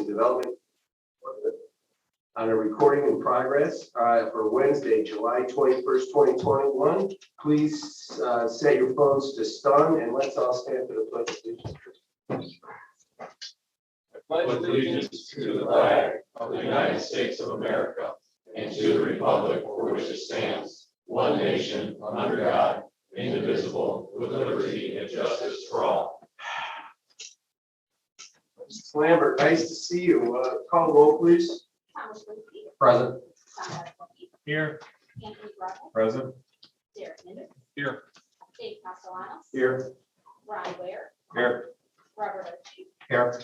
and Development on a recording in progress for Wednesday, July 21st, 2021. Please set your phones to stun and let's all stand for the pledge of allegiance. Pledge allegiance to the flag of the United States of America and to the republic for which it stands, one nation, under God, indivisible, with liberty and justice for all. Mrs. Lambert, nice to see you. Call the roll, please. Thomas Lindsay. Present. Here. Anthony Rogers. Present. Derek Nivett. Here. Dave Castellanos. Here. Ron Ware. Here. Robert Archie. Here.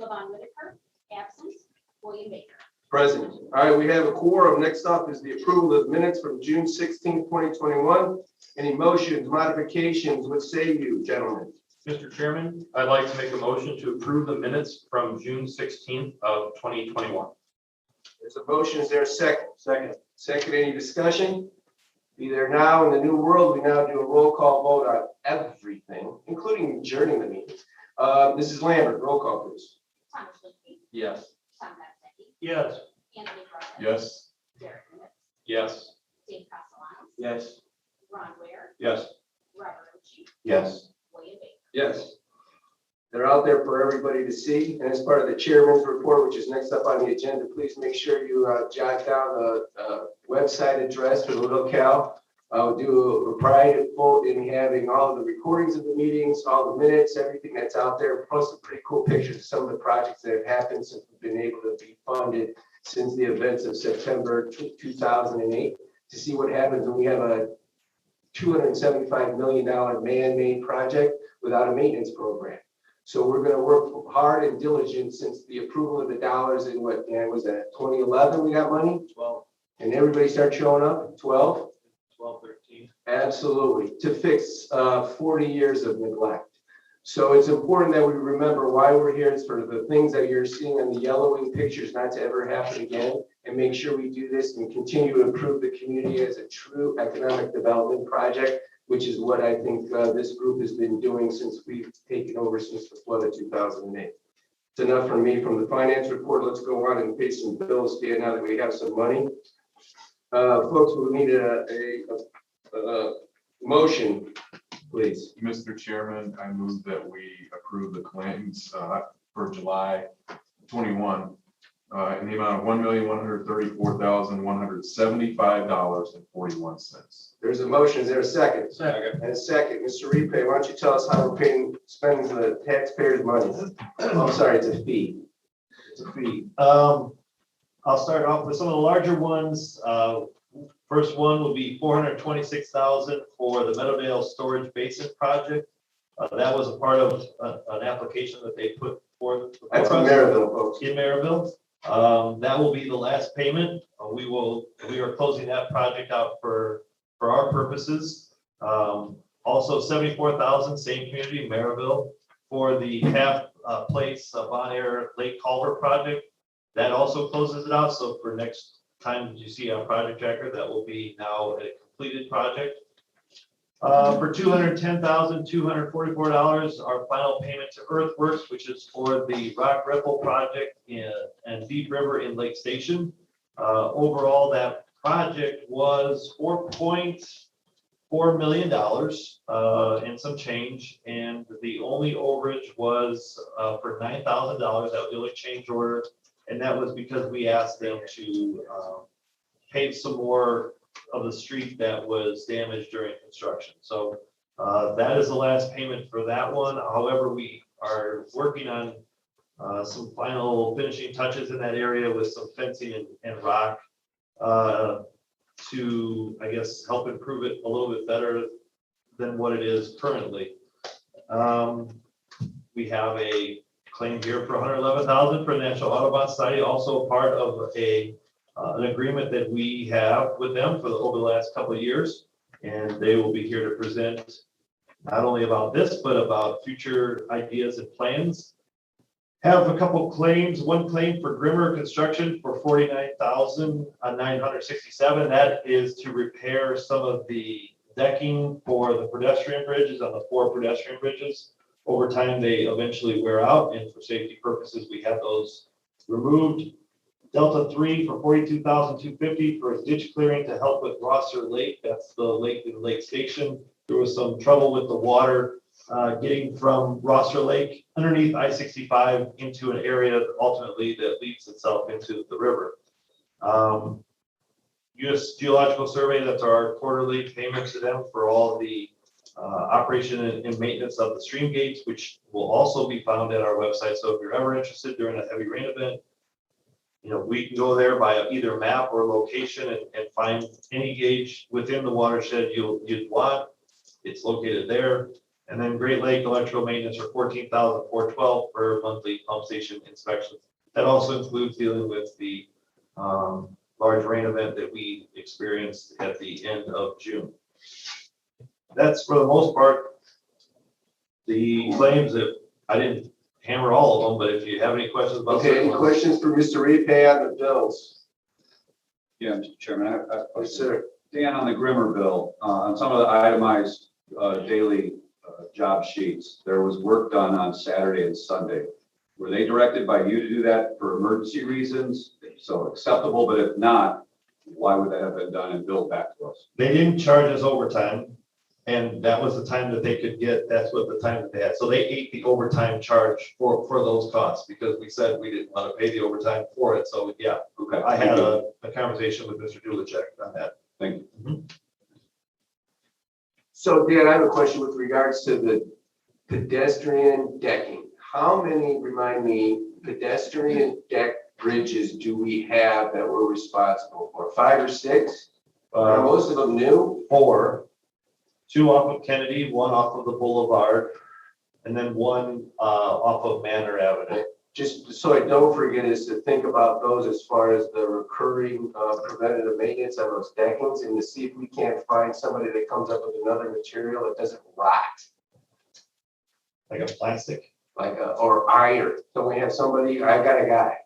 Levon Whitaker. Absent. William Baker. Present. All right, we have a quorum. Next up is the approval of minutes from June 16, 2021. Any motions, modifications? What say you, gentlemen? Mr. Chairman, I'd like to make a motion to approve the minutes from June 16th of 2021. There's a motion. Is there a second? Second. Second, any discussion? Be there now. In the new world, we now do a roll call vote on everything, including adjourning the meeting. Mrs. Lambert, roll call, please. Thomas Lindsay. Yes. Tom Matzke. Yes. Anthony Rogers. Yes. Derek Nivett. Yes. Dave Castellanos. Yes. Ron Ware. Yes. Robert Archie. Yes. William Baker. Yes. They're out there for everybody to see. And as part of the chairman's report, which is next up on the agenda, please make sure you jot down the website address for the locale. We'll do a pride vote in having all of the recordings of the meetings, all the minutes, everything that's out there, plus some pretty cool pictures of some of the projects that have happened since we've been able to be funded since the events of September 2008 to see what happens when we have a $275 million man-made project without a maintenance program. So we're going to work hard and diligent since the approval of the dollars in what, Dan, was that 2011 we got money? 12, And everybody started showing up? 12? 13. Absolutely. To fix 40 years of neglect. So it's important that we remember why we're here. It's for the things that you're seeing on the yellowing pictures not to ever happen again, and make sure we do this and continue to improve the community as a true economic development project, which is what I think this group has been doing since we've taken over since the flood of 2008. It's enough from me from the finance report. Let's go on and pay some bills, Dan, now that we have some money. Folks, we need a motion, please. Mr. Chairman, I move that we approve the claims for July 21 in the amount of $1,134,175.41. There's a motion. Is there a second? Second. And a second. Mr. Repay, why don't you tell us how we're spending the taxpayers' money? Oh, I'm sorry, it's a fee. It's a fee. I'll start off with some of the larger ones. First one will be $426,000 for the Meadowdale Storage Basin project. That was a part of an application that they put forth. That's in Maryville, folks. In Maryville. That will be the last payment. We are closing that project out for our purposes. Also $74,000, same community, Maryville, for the half place Bon Air Lake Culvert project. That also closes it out. So for next time you see our project tracker, that will be now a completed project. For $210,244, our final payment to Earthworks, which is for the Rock Ripple project and Deep River in Lake Station. Overall, that project was $4.4 million and some change, and the only overage was for $9,000. That was the only change order, and that was because we asked them to pave some more of the street that was damaged during construction. So that is the last payment for that one. However, we are working on some final finishing touches in that area with some fencing and rock to, I guess, help improve it a little bit better than what it is currently. We have a claim here for $111,000 for the National Autobahn Society, also part of an agreement that we have with them for over the last couple of years, and they will be here to present not only about this, but about future ideas and plans. Have a couple claims. One claim for Grimmer Construction for $49,967. That is to repair some of the decking for the pedestrian bridges on the 4 pedestrian bridges. Over time, they eventually wear out, and for safety purposes, we have those removed Delta 3 for $42,250 for ditch clearing to help with Rosser Lake. That's the lake in Lake Station. There was some trouble with the water getting from Rosser Lake underneath I-65 into an area ultimately that leads itself into the river. U.S. Geological Survey, that's our quarterly payment to them for all the operation and maintenance of the stream gates, which will also be found at our website. So if you're ever interested during a heavy rain event, we can go there by either map or location and find any gauge within the watershed you'd want. It's located there. And then Great Lake electrical maintenance for $14,412 for monthly pump station inspections. That also includes dealing with the large rain event that we experienced at the end of June. That's for the most part the claims that I didn't hammer all of them, but if you have any questions about. Okay, any questions for Mr. Repay on the bills? Yeah, Mr. Chairman, Yes, sir. Dan, on the Grimmer bill, on some of the itemized daily job sheets, there was work done on Saturday and Sunday. Were they directed by you to do that for emergency reasons? If so, acceptable, but if not, why would that have been done and billed back to us? They didn't charge us overtime, and that was the time that they could get, that's what the time that they had. So they ate the overtime charge for those costs because we said we didn't want to pay the overtime for it. So yeah, Okay. I had a conversation with Mr. Dulicek on that. Thank you. So Dan, I have a question with regards to the pedestrian decking. How many, remind me, pedestrian deck bridges do we have that we're responsible for? 5 or 6? Are most of them new? 4, 2 off of Kennedy, 1 off of the Boulevard, and then 1 off of Manor Avenue. Just so I don't forget is to think about those as far as the recurring preventative maintenance on those deckings and to see if we can't find somebody that comes up with another material that doesn't rot, Like a plastic. or iron. Don't we have somebody? I got a guy.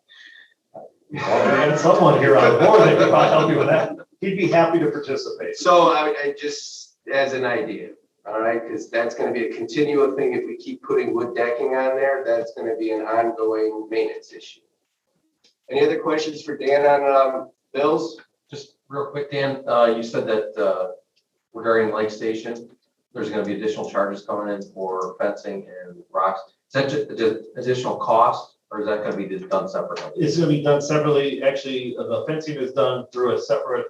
We had someone here on the board that could probably help you with that. He'd be happy to participate. So I just, as an idea, all right, because that's going to be a continual thing. If we keep putting wood decking on there, that's going to be an ongoing maintenance issue. Any other questions for Dan on bills? Just real quick, Dan, you said that regarding Lake Station, there's going to be additional charges coming in for fencing and rocks. Is that just additional cost, or is that going to be just done separately? It's going to be done separately. Actually, the fencing is done through a separate,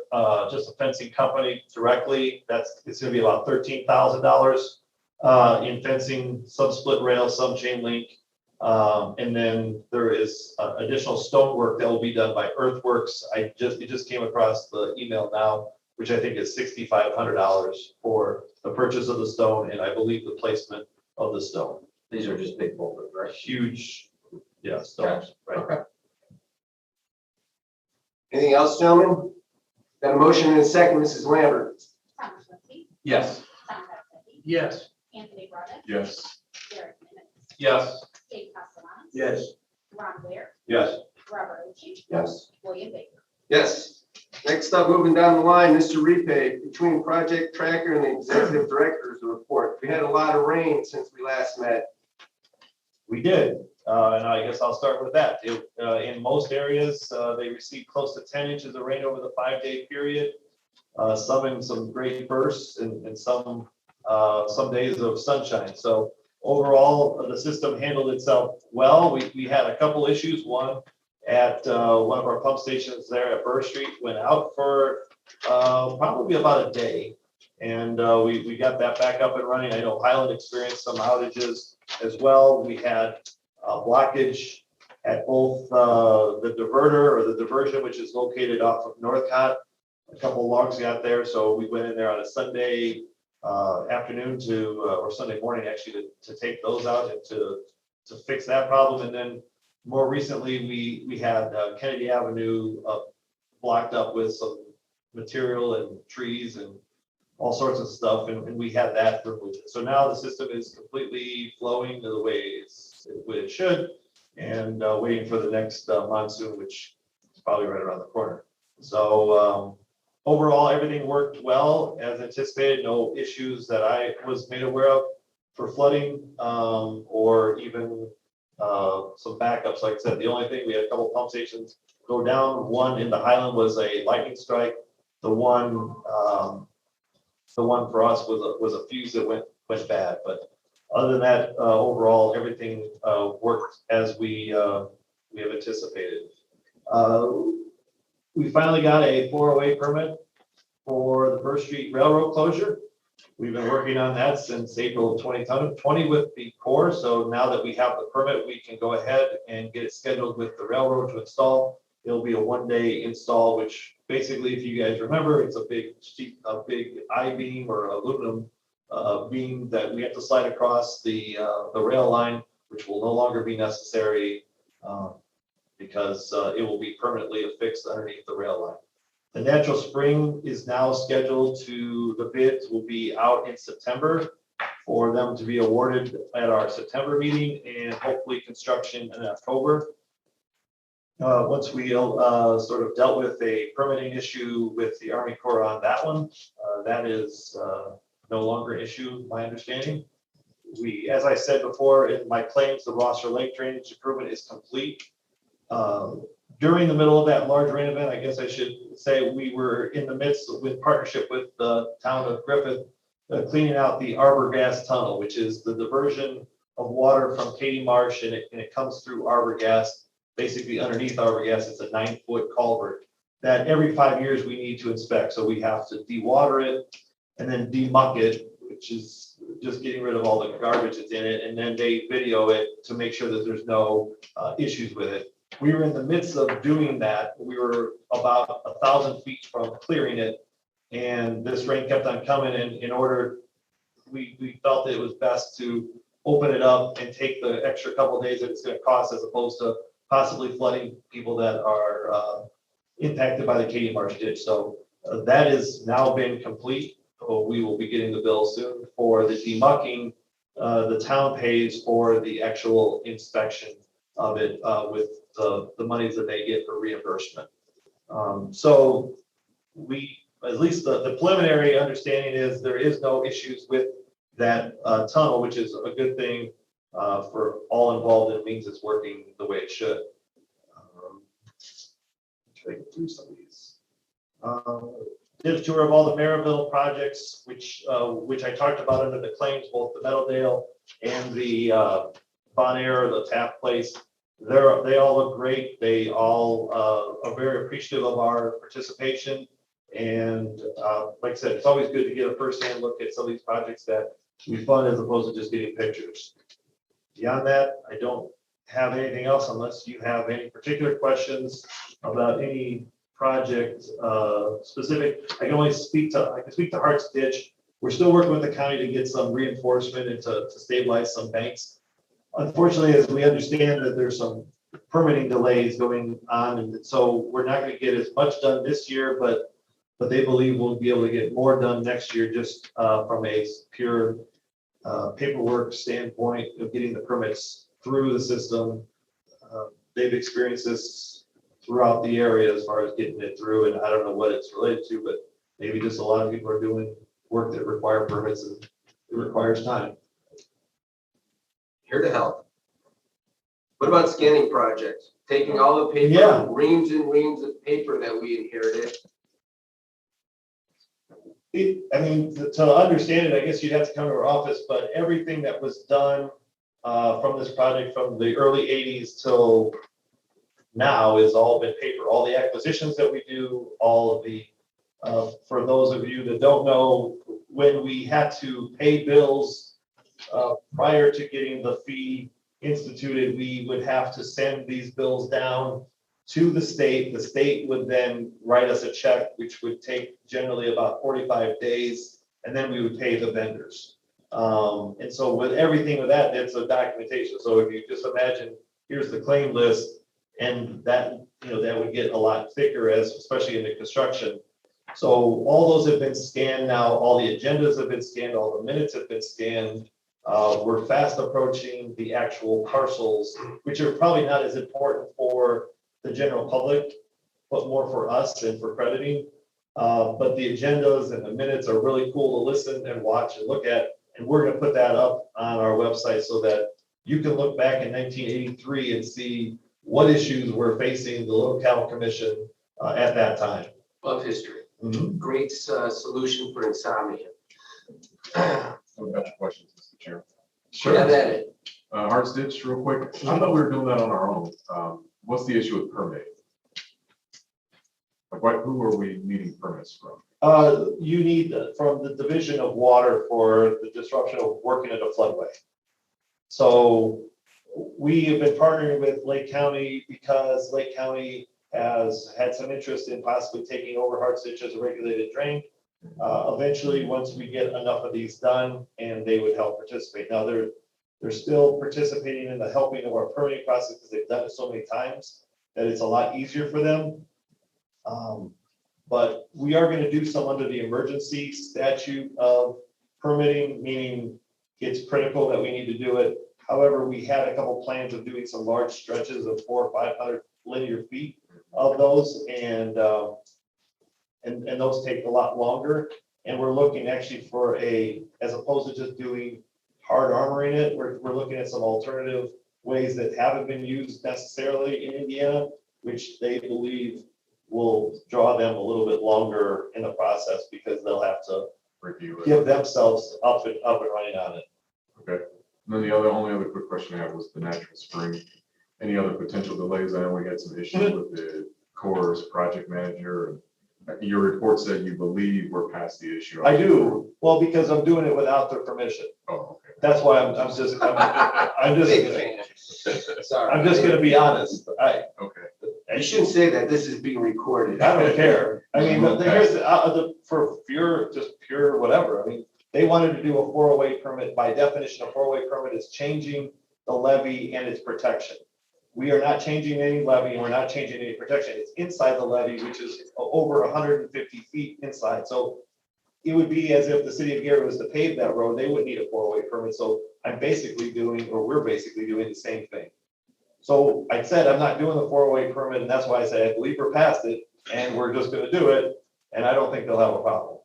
just a fencing company directly. It's going to be about $13,000 in fencing, some split rail, some chain link. And then there is additional stonework that will be done by Earthworks. It just came across the email now, which I think is $6,500 for the purchase of the stone and I believe the placement of the stone. These are just big boulders, right? Huge, yeah, stones, right? Okay. Anything else, gentlemen? Got a motion and a second, Mrs. Lambert. Thomas Dempsey, Yes. Tom Peterson, Yes. Anthony Rowland, Yes. Derek Nivens, Yes. Dave Castellano, Yes. Ron Ware, Yes. Robert Ucci, Yes. William Baker. Yes. Next up, moving down the line, Mr. Repay, between Project Tracker and the Executive Director's report. We had a lot of rain since we last met. We did, and I guess I'll start with that. In most areas, they received close to 10 inches of rain over the 5-day period. Some in some great bursts and some days of sunshine. So overall, the system handled itself well. We had a couple issues. One at one of our pump stations there at Burr Street went out for probably about a day. And we got that back up and running. I know Highland experienced some outages as well. We had a blockage at both the diverter or the diversion, which is located off of Northcott. A couple of logs got there, so we went in there on a Sunday afternoon or Sunday morning actually to take those out and to fix that problem. And then more recently, we had Kennedy Avenue blocked up with some material and trees and all sorts of stuff, and we had that removed. So now the system is completely flowing the way it should, and waiting for the next monsoon, which is probably right around the corner. So overall, everything worked well as anticipated. No issues that I was made aware of for flooding or even some backups. Like I said, the only thing, we had a couple pump stations go down. One in the Highland was a lightning strike. The one for us was a fuse that went bad. But other than that, overall, everything worked as we have anticipated. We finally got a 408 permit for the First Street Railroad closure. We've been working on that since April of 2020 with the Corps. So now that we have the permit, we can go ahead and get it scheduled with the railroad to install. It'll be a one-day install, which basically, if you guys remember, it's a big I-beam or aluminum beam that we have to slide across the rail line, which will no longer be necessary because it will be permanently affixed underneath the rail line. The natural spring is now scheduled the bids will be out in September for them to be awarded at our September meeting and hopefully construction in October. Once we sort of dealt with a permitting issue with the Army Corps on that one, that is no longer an issue, my understanding. As I said before in my claims, the Rosser Lake drainage improvement is complete. During the middle of that large rain event, I guess I should say, we were in the midst with partnership with the town of Griffith, cleaning out the Arbor Gas Tunnel, which is the diversion of water from Katy Marsh, and it comes through Arbor Gas. Basically underneath Arbor Gas, it's a 9-foot culvert that every 5 years we need to inspect. So we have to dewater it and then demuck it, which is just getting rid of all the garbage that's in it. And then they video it to make sure that there's no issues with it. We were in the midst of doing that. We were about 1,000 feet from clearing it. And this rain kept on coming in order. We felt it was best to open it up and take the extra couple of days that it's going to cost, as opposed to possibly flooding people that are impacted by the Katy Marsh ditch. So that has now been complete. We will be getting the bill soon for the demucking. The town pays for the actual inspection of it with the monies that they get for reimbursement. So at least the preliminary understanding is there is no issues with that tunnel, which is a good thing for all involved. It means it's working the way it should. Try to get through some of these. Did a tour of all the Maryville projects, which I talked about under the claims, both the Meadowdale and the Bon Air, the Taft Place. They all look great. They all are very appreciative of our participation. And like I said, it's always good to get a first-hand look at some of these projects that we fund, as opposed to just getting pictures. Beyond that, I don't have anything else unless you have any particular questions about any project specific. I can speak to Hart's Ditch. We're still working with the county to get some reinforcement and to stabilize some banks. Unfortunately, as we understand that there's some permitting delays going on, and so we're not going to get as much done this year, but they believe we'll be able to get more done next year, just from a pure paperwork standpoint of getting the permits through the system. They've experienced this throughout the area as far as getting it through, and I don't know what it's related to, but maybe just a lot of people are doing work that require permits, and it requires time. Here to help. What about scanning projects? Taking all the paper, Yeah. reams and reams of paper that we inherited. To understand it, I guess you'd have to come to our office, but everything that was done from this project from the early 80s till now is all been paper. All the acquisitions that we do, all of the, for those of you that don't know, when we had to pay bills prior to getting the fee instituted, we would have to send these bills down to the state. The state would then write us a check, which would take generally about 45 days, and then we would pay the vendors. And so with everything with that, it's a documentation. So if you just imagine, here's the claim list, and that, that would get a lot thicker, especially in the construction. So all those have been scanned now. All the agendas have been scanned. All the minutes have been scanned. We're fast approaching the actual parcels, which are probably not as important for the general public, but more for us and for crediting. But the agendas and the minutes are really cool to listen and watch and look at. And we're going to put that up on our website so that you can look back in 1983 and see what issues were facing the local commission at that time. Love history. Mhm. Great solution for insomnia. I've got your questions, Mr. Chair. Have at it. Harts Ditch, real quick. I thought we were doing that on our own. What's the issue with permitting? Like, who are we needing permits from? You need from the Division of Water for the disruption of working at a floodway. So we have been partnering with Lake County because Lake County has had some interest in possibly taking over Harts Ditch as a regulated drain. Eventually, once we get enough of these done, and they would help participate. Now, they're still participating in the helping of our permitting process because they've done it so many times that it's a lot easier for them. But we are going to do some under the emergency statute of permitting, meaning it's critical that we need to do it. However, we had a couple plans of doing some large stretches of 400 or 500 linear feet of those, and those take a lot longer. And we're looking actually for as opposed to just doing hard armoring it, we're looking at some alternative ways that haven't been used necessarily in Indiana, which they believe will draw them a little bit longer in the process because they'll have to Review it. give themselves up and running on it. Okay. And then the only other quick question I had was the natural spring. Any other potential delays? I know we had some issues with the Corps project manager. Your report said you believe we're past the issue. I do, well, because I'm doing it without their permission. Oh, okay. That's why I'm just gonna be honest. Okay. You shouldn't say that. This is being recorded. I don't care. I mean, here's for pure whatever. I mean, they wanted to do a 408 permit. By definition, a 408 permit is changing the levee and its protection. We are not changing any levee and we're not changing any protection. It's inside the levee, which is over 150 feet inside. So it would be as if the city of Gary was to pave that road, they would need a 408 permit. So we're basically doing the same thing. So I said, I'm not doing the 408 permit, and that's why I said, I believe we're past it, and we're just gonna do it, and I don't think they'll have a problem.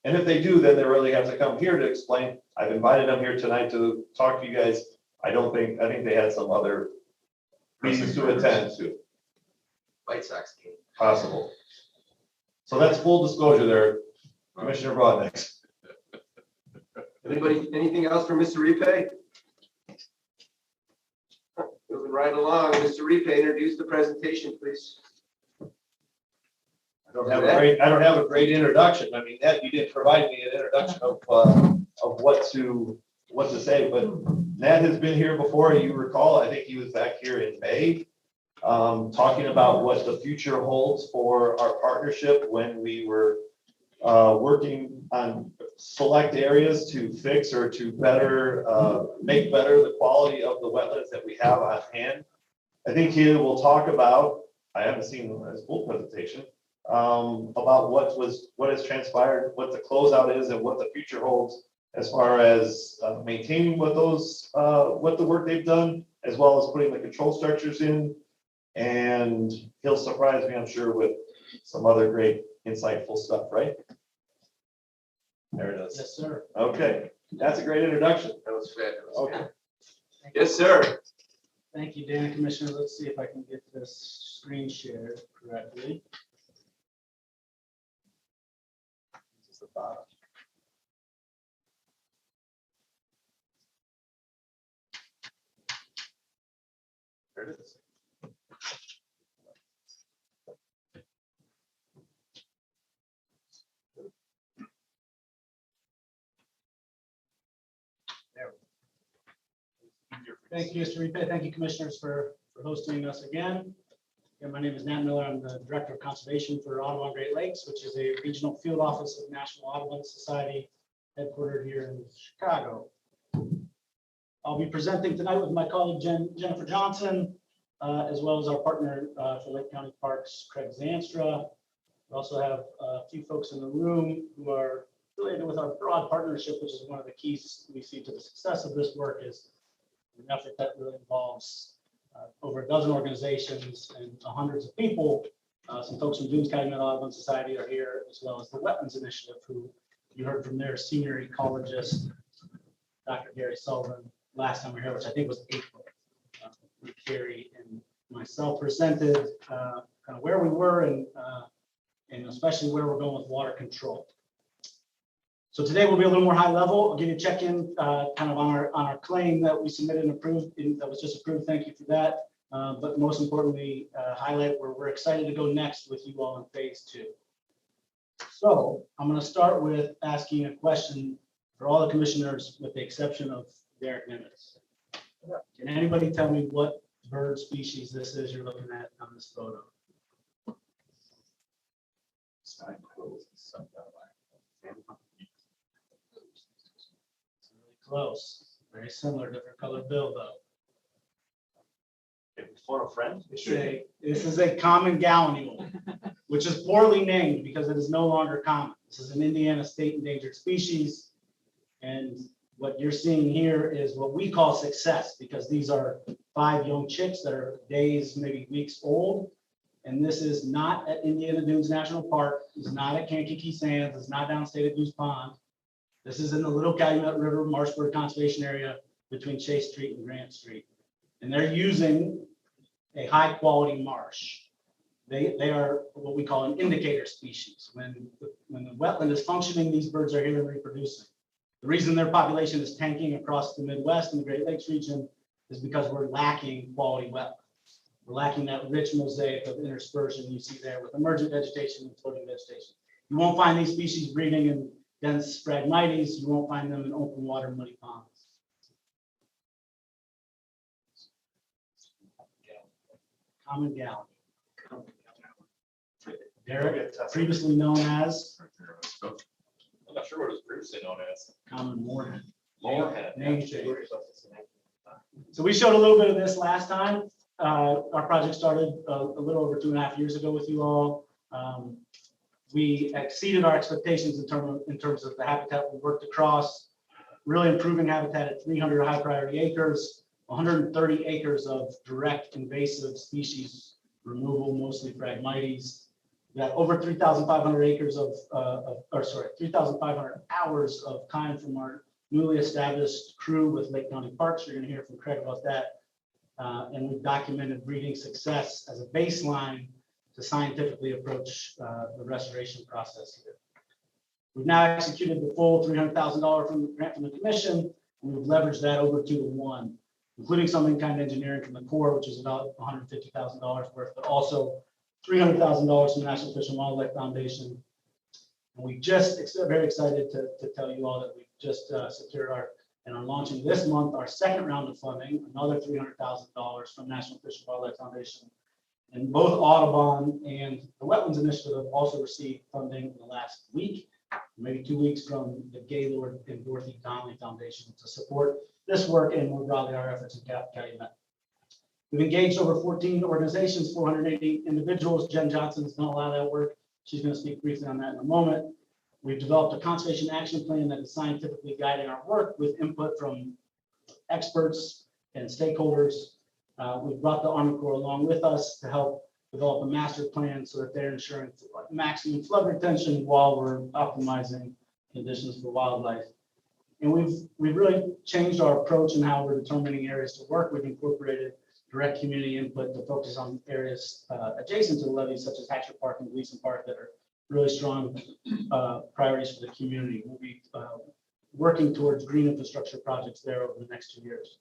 And if they do, then they really have to come here to explain. I've invited them here tonight to talk to you guys. I think they had some other meetings to attend to, White Sox game. possible. So that's full disclosure there, Commissioner Broadnex. Anybody, anything else for Mr. Repay? Moving right along, Mr. Repay, introduce the presentation, please. I don't have a great introduction. I mean, that you didn't provide me an introduction of what to say, but Nat has been here before. You recall, I think he was back here in May, talking about what the future holds for our partnership when we were working on select areas to fix or to make better the quality of the wetlands that we have on hand. I think he will talk about, I haven't seen his full presentation, about what has transpired, what the closeout is and what the future holds as far as maintaining what the work they've done, as well as putting the control structures in. And he'll surprise me, I'm sure, with some other great insightful stuff, right? There it is. Yes, sir. Okay, that's a great introduction. That was fabulous. Okay. Yes, sir. Thank you, Dan, Commissioner. Let's see if I can get this screen shared correctly. This is the bottom. There it is. Thank you, Mr. Repay. Thank you, commissioners, for hosting us again. And my name is Nat Miller. I'm the Director of Conservation for Audubon Great Lakes, which is a regional field office of National Audubon Society headquartered here in Chicago. I'll be presenting tonight with my colleague Jennifer Johnson, as well as our partner for Lake County Parks, Craig Zanstra. We also have a few folks in the room who are related with our broad partnership, which is one of the keys we see to the success of this work, is an effort that really involves over a dozen organizations and hundreds of people. Some folks from Calumet Audubon Society are here, as well as the Wetlands Initiative, who you heard from their senior ecologist, Dr. Gary Sullivan, last time we were here, which I think was April. Carrie and myself presented kind of where we were and especially where we're going with water control. So today will be a little more high level. I'll give you a check-in kind of on our claim that we submitted and approved, that was just approved. Thank you for that. But most importantly, highlight where we're excited to go next with you all in phase 2. So I'm going to start with asking a question for all the commissioners with the exception of Derek Nimitz. Can anybody tell me what bird species this is you're looking at on this photo? It's really close. Very similar, different color bill though. For a friend? This is a common gallinule, which is poorly named because it is no longer common. This is an Indiana state endangered species. And what you're seeing here is what we call success, because these are 5 young chicks that are days, maybe weeks old. And this is not at Indiana Dunes National Park. It's not at Kankakee Sands. It's not downstate at Goose Pond. This is in the Little Calumet River Marshbird Conservation Area between Chase Street and Grant Street. And they're using a high quality marsh. They are what we call an indicator species. When the wetland is functioning, these birds are here and reproducing. The reason their population is tanking across the Midwest and the Great Lakes region is because we're lacking quality wetlands. We're lacking that rich mosaic of interspersion you see there with emergent vegetation and floating vegetation. You won't find these species breeding in dense Phragmites. You won't find them in open water muddy ponds. Common gallinule. Derek, previously known as I'm not sure what it was previously known as. common moorhen. Moorhen. Name change. So we showed a little bit of this last time. Our project started a little over 2.5 years ago with you all. We exceeded our expectations in terms of the habitat we worked across, really improving habitat at 300 high priority acres, 130 acres of direct invasive species removal, mostly Phragmites. We got over 3,500 acres 3,500 hours of time from our newly established crew with Lake County Parks. You're going to hear from Craig about that. And we've documented breeding success as a baseline to scientifically approach the restoration process here. We've now executed the full $300,000 grant from the commission, and we've leveraged that over 2-to-1, including some in-kind engineering from the Corps, which is about $150,000 worth, but also $300,000 from the National Fish and Wildlife Foundation. And we just very excited to tell you all that we've just secured and are launching this month our second round of funding, another $300,000 from National Fish and Wildlife Foundation. And both Audubon and the Wetlands Initiative have also received funding in the last week, maybe 2 weeks, from the Gaylord and Dorothy Donnelly Foundation to support this work and more broadly our efforts in Calumet. We've engaged over 14 organizations, 480 individuals. Jen Johnson's done a lot of that work. She's going to speak briefly on that in a moment. We've developed a conservation action plan that is scientifically guiding our work with input from experts and stakeholders. We've brought the Army Corps along with us to help develop a master plan so that they're ensuring maximum flood retention while we're optimizing conditions for wildlife. And we've really changed our approach in how we're determining areas to work. We've incorporated direct community input to focus on areas adjacent to the levees, such as Hatcher Park and Gleason Park, that are really strong priorities for the community. We'll be working towards green infrastructure projects there over the next 2 years.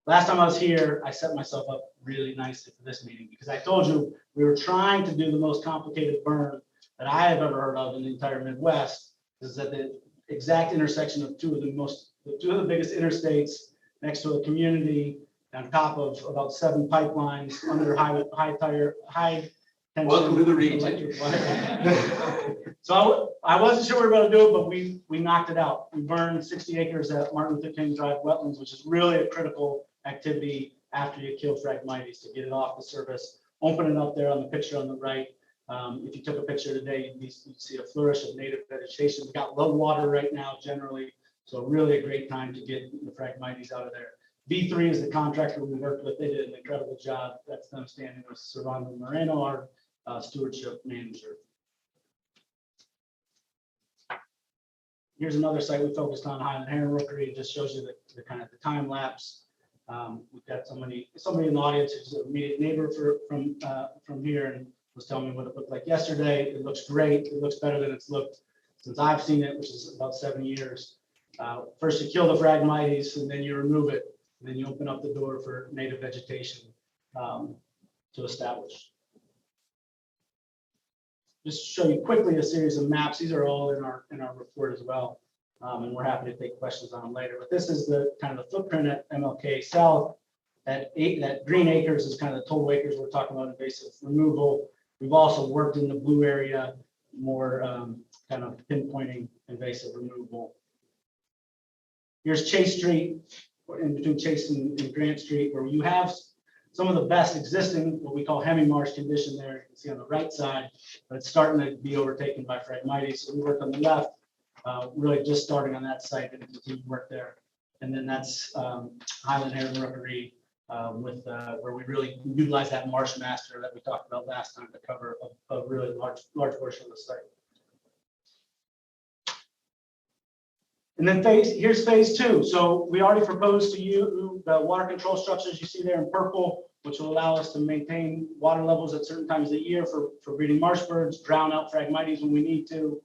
Last time I was here, I set myself up really nicely for this meeting because I told you we were trying to do the most complicated burn that I have ever heard of in the entire Midwest. This is at the exact intersection of two of the biggest interstates next to a community on top of about 7 pipelines under high tension. Welcome to the region. Electric wire. So I wasn't sure we were going to do it, but we knocked it out. We burned 60 acres at Martin Luther King Drive wetlands, which is really a critical activity after you kill Phragmites to get it off the surface. Open it up there on the picture on the right. If you took a picture today, you'd see a flourish of native vegetation. We've got low water right now generally, so really a great time to get the Phragmites out of there. V3 is the contractor we worked with. They did an incredible job. That's them standing with Servando Moreno, our stewardship manager. Here's another site we focused on, Highland Heron Rookery. It just shows you the kind of the time lapse. We've got somebody in the audience who's an immediate neighbor from here and was telling me what it looked like yesterday. It looks great. It looks better than it's looked since I've seen it, which is about 7 years. First you kill the Phragmites and then you remove it, and then you open up the door for native vegetation to establish. Just to show you quickly a series of maps. These are all in our report as well. And we're happy to take questions on them later. But this is the kind of the footprint at MLK South. That green acres is kind of the total acres we're talking about invasive removal. We've also worked in the blue area, more kind of pinpointing invasive removal. Here's Chase Street, in between Chase and Grant Street, where you have some of the best existing, what we call hemi-marsh condition there. You can see on the right side, but it's starting to be overtaken by Phragmites. So we worked on the left, really just starting on that site and continue work there. And then that's Highland Heron Rookery with where we really utilize that marsh master that we talked about last time to cover a really large portion of the site. And then here's phase 2. So we already proposed to you the water control structures you see there in purple, which will allow us to maintain water levels at certain times of the year for breeding marsh birds, drown out Phragmites when we need to.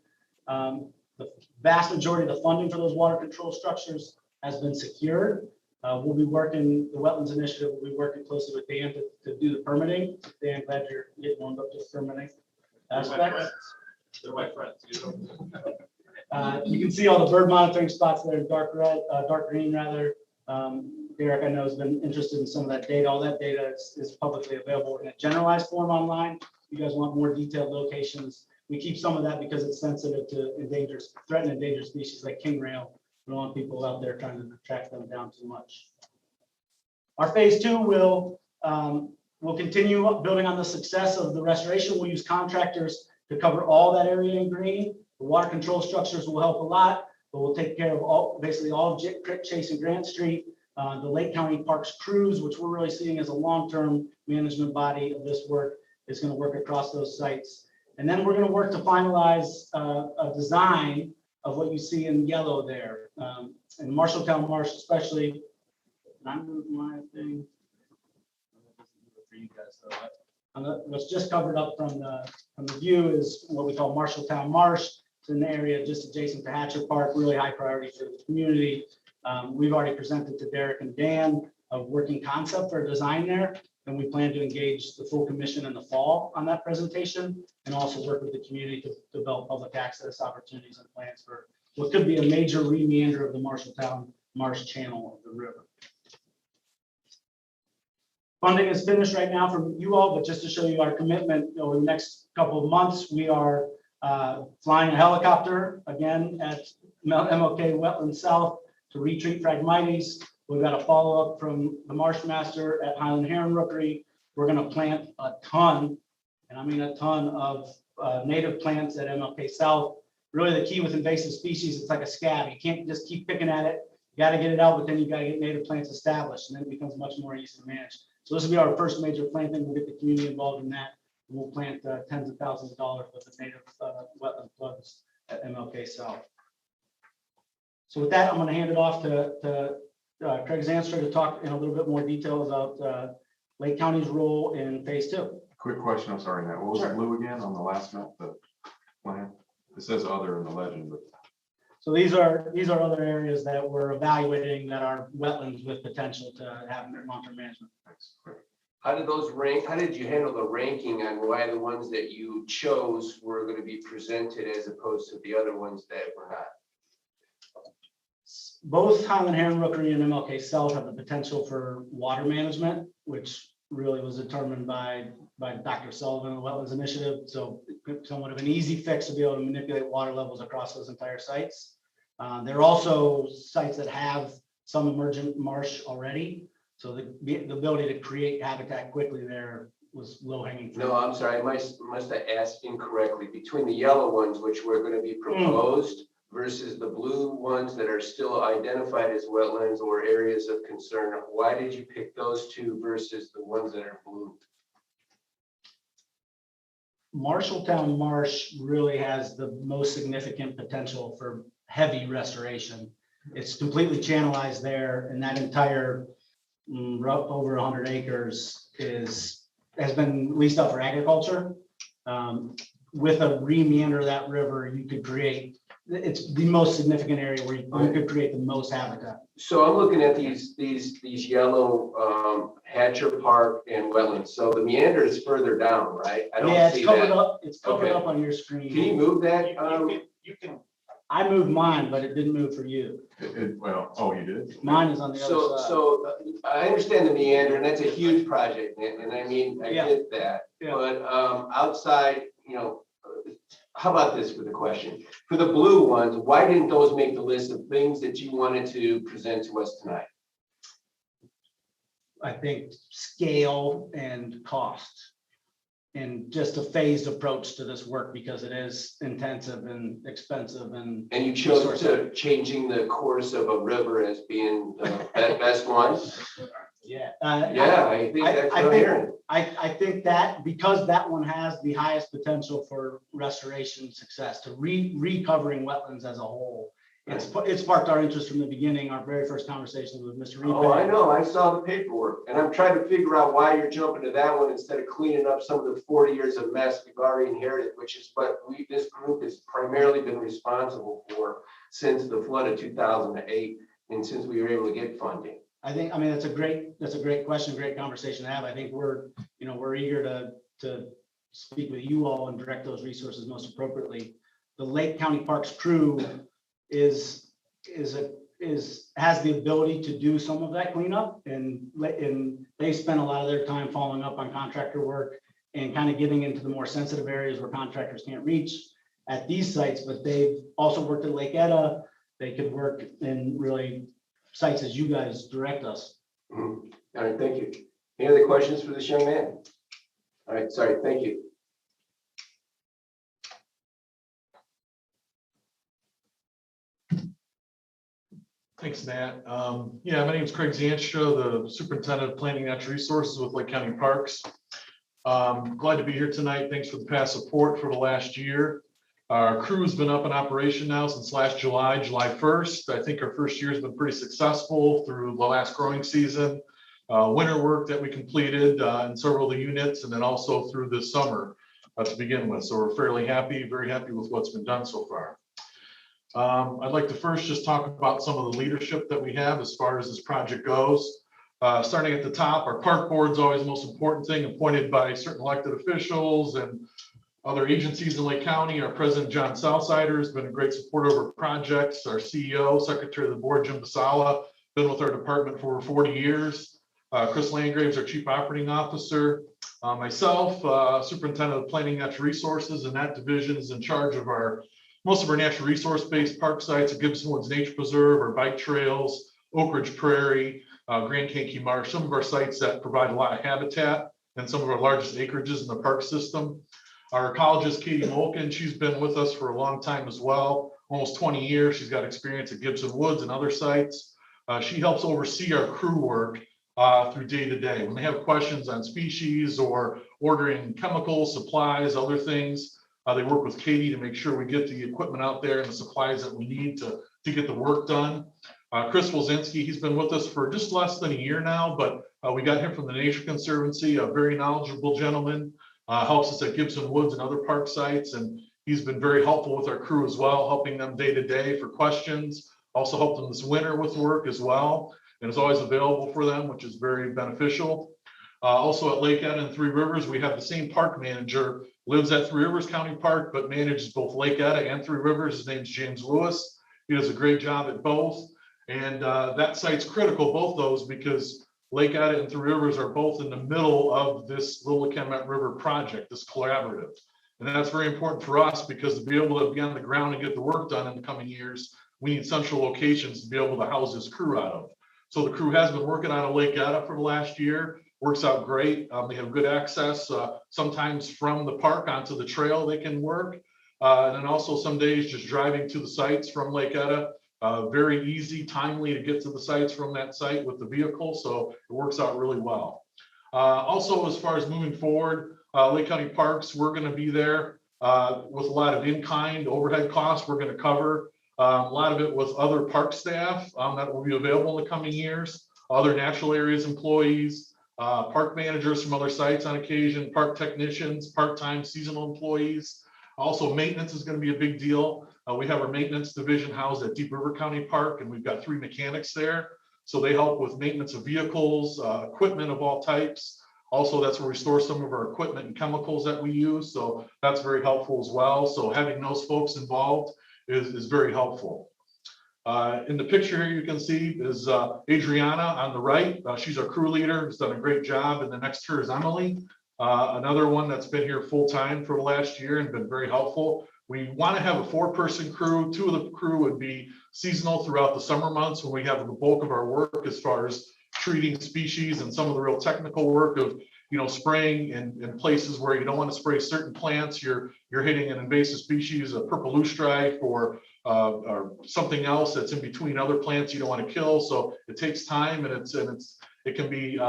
The vast majority of the funding for those water control structures has been secured. We'll be working, the Wetlands Initiative will be working closely with Dan to do the permitting. Dan, glad you're getting warmed up to permitting aspects. They're my friends. You can see all the bird monitoring spots there in dark green rather. Derek, I know, has been interested in some of that data. All that data is publicly available in a generalized form online. If you guys want more detailed locations, we keep some of that because it's sensitive to threatened endangered species like king rail. We don't want people out there trying to track them down too much. Our phase 2 will continue building on the success of the restoration. We'll use contractors to cover all that area in green. The water control structures will help a lot, but we'll take care of basically all of Chase and Grant Street. The Lake County Parks crews, which we're really seeing as a long-term management body of this work, is going to work across those sites. And then we're going to work to finalize a design of what you see in yellow there. In Marshalltown Marsh, especially, I moved my thing. For you guys, though. What's just covered up from the view is what we call Marshalltown Marsh. It's an area just adjacent to Hatcher Park, really high priority for the community. We've already presented to Derek and Dan a working concept for a design there, and we plan to engage the full commission in the fall on that presentation, and also work with the community to develop public access opportunities and plans for what could be a major re-meander of the Marshalltown Marsh channel of the river. Funding is finished right now from you all, but just to show you our commitment over the next couple of months, we are flying a helicopter again at MLK Wetland South to retreat Phragmites. We've got a follow-up from the Marsh Master at Highland Heron Rookery. We're going to plant a ton, and I mean a ton of native plants at MLK South. Really the key with invasive species, it's like a scab. You can't just keep picking at it. You got to get it out, but then you got to get native plants established, and then it becomes much more easy to manage. So this will be our first major planting. We'll get the community involved in that. We'll plant tens of thousands of dollars with the native wetland plugs at MLK South. So with that, I'm going to hand it off to Craig Zanstra to talk in a little bit more detail about Lake County's role in phase 2. Quick question, I'm sorry, Nat. What was Sure. the blue again on the last map, the plan? It says other in the legend, but So these are other areas that we're evaluating that are wetlands with potential to have long-term management. thanks. How did those rank? How did you handle the ranking on why the ones that you chose were going to be presented as opposed to the other ones that were not? Both Highland Heron Rookery and MLK South have the potential for water management, which really was determined by Dr. Sullivan and the Wetlands Initiative. So it's somewhat of an easy fix to be able to manipulate water levels across those entire sites. There are also sites that have some emergent marsh already. So the ability to create habitat quickly there was low hanging fruit. No, I'm sorry. I must have asked incorrectly. Between the yellow ones, which were going to be proposed, versus the blue ones that are still identified as wetlands or areas of concern, why did you pick those two versus the ones that are blue? Marshalltown Marsh really has the most significant potential for heavy restoration. It's completely channelized there, and that entire over 100 acres has been leased out for agriculture. With a re-meander of that river, you could create, it's the most significant area where you could create the most habitat. So I'm looking at these yellow Hatcher Park and wetlands. So the meander is further down, right? I don't Yeah, see it's covered that. up. It's covered Okay. up on your screen. Can you move that? You can, I moved mine, but it didn't move for you. Well, oh, you did? Mine is on the So, other side. I understand the meander, and that's a huge project, and I mean, I Yeah. get that. Yeah. But outside, how about this for the question? For the blue ones, why didn't those make the list of things that you wanted to present to us tonight? I think scale and cost and just a phased approach to this work because it is intensive and expensive and. And you chose to changing the course of a river as being the best one? Yeah. Yeah, I think that's what I'm hearing. I think that because that one has the highest potential for restoration success, to recovering wetlands as a whole. It's sparked our interest from the beginning, our very first conversations with Mr. Repay. Oh, I know, I saw the paperwork, and I'm trying to figure out why you're jumping to that one instead of cleaning up some of the 40 years of mess we've already inherited, which is what this group has primarily been responsible for since the flood of 2008, and since we were able to get funding. I mean, that's a great question, great conversation to have. I think we're eager to speak with you all and direct those resources most appropriately. The Lake County Parks crew has the ability to do some of that cleanup, and they spend a lot of their time following up on contractor work and kind of getting into the more sensitive areas where contractors can't reach at these sites, but they've also worked at Lake Etta. They could work in really sites as you guys direct us. All right, thank you. Any other questions for this young man? All right, sorry, thank you. Thanks, Nat. Yeah, my name is Craig Zanstra, the Superintendent of Planning and Natural Resources with Lake County Parks. Glad to be here tonight. Thanks for the past support for the last year. Our crew has been up in operation now since last July 1st. I think our first year has been pretty successful through the last growing season. Winter work that we completed in several of the units, and then also through the summer to begin with. So we're fairly happy, very happy with what's been done so far. I'd like to first just talk about some of the leadership that we have as far as this project goes. Starting at the top, our park board is always the most important thing, appointed by certain elected officials and other agencies in Lake County. Our president, John Southsider, has been a great supporter of our projects. Our CEO, secretary of the board, Jim Basala, been with our department for over 40 years. Chris Landgraves, our chief operating officer. Myself, superintendent of planning natural resources, and that division is in charge of most of our natural resource-based park sites at Gibson Woods Nature Preserve, our bike trails, Oak Ridge Prairie, Grand Kankakee Marsh, some of our sites that provide a lot of habitat and some of our largest acreages in the park system. Our ecologist, Katie Molken, she's been with us for a long time as well, almost 20 years. She's got experience at Gibson Woods and other sites. She helps oversee our crew work through day to day. When they have questions on species or ordering chemicals, supplies, other things, they work with Katie to make sure we get the equipment out there and the supplies that we need to get the work done. Chris Wilczynski, he's been with us for just less than a year now, but we got him from the Nature Conservancy, a very knowledgeable gentleman, helps us at Gibson Woods and other park sites, and he's been very helpful with our crew as well, helping them day to day for questions, also helped them this winter with work as well, and is always available for them, which is very beneficial. Also at Lake Etta and Three Rivers, we have the same park manager, lives at Three Rivers County Park, but manages both Lake Etta and Three Rivers. His name's James Lewis. He does a great job at both. And that site's critical, both those, because Lake Etta and Three Rivers are both in the middle of this Little Calumet River project, this collaborative. And that's very important for us because to be able to be on the ground and get the work done in the coming years, we need central locations to be able to house this crew out of. So the crew has been working out of Lake Etta for the last year. Works out great. They have good access, sometimes from the park onto the trail they can work. And then also some days just driving to the sites from Lake Etta. Very easy, timely to get to the sites from that site with the vehicle. So it works out really well. Also, as far as moving forward, Lake County Parks, we're going to be there with a lot of in-kind overhead costs we're going to cover. A lot of it with other park staff that will be available in the coming years, other natural areas employees, park managers from other sites on occasion, park technicians, part-time seasonal employees. Also, maintenance is going to be a big deal. We have our maintenance division housed at Deep River County Park, and we've got 3 mechanics there. So they help with maintenance of vehicles, equipment of all types. Also, that's where we store some of our equipment and chemicals that we use. So that's very helpful as well. So having those folks involved is very helpful. In the picture here, you can see is Adriana on the right. She's our crew leader, who's done a great job. And the next to her is Emily, another one that's been here full time for the last year and been very helpful. We want to have a 4-person crew. 2 of the crew would be seasonal throughout the summer months when we have the bulk of our work as far as treating species and some of the real technical work of, spraying in places where you don't want to spray certain plants. You're hitting an invasive species, a purple loosestrife, or something else that's in between other plants you don't want to kill. So it takes time, and it can be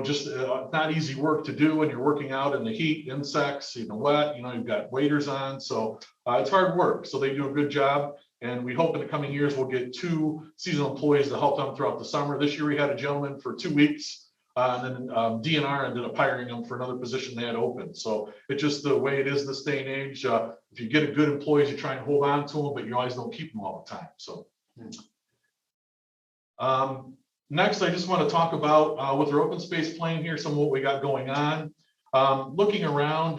just not easy work to do when you're working out in the heat, insects, wet. You've got waders on, so it's hard work. So they do a good job. And we hope in the coming years, we'll get 2 seasonal employees to help them throughout the summer. This year, we had a gentleman for 2 weeks, and then DNR ended up hiring him for another position they had open. So it's just the way it is this day and age. If you get a good employees, you try and hold on to them, but you always don't keep them all the time. So next, I just want to talk about with our open space plan here, some of what we got going on. Looking around,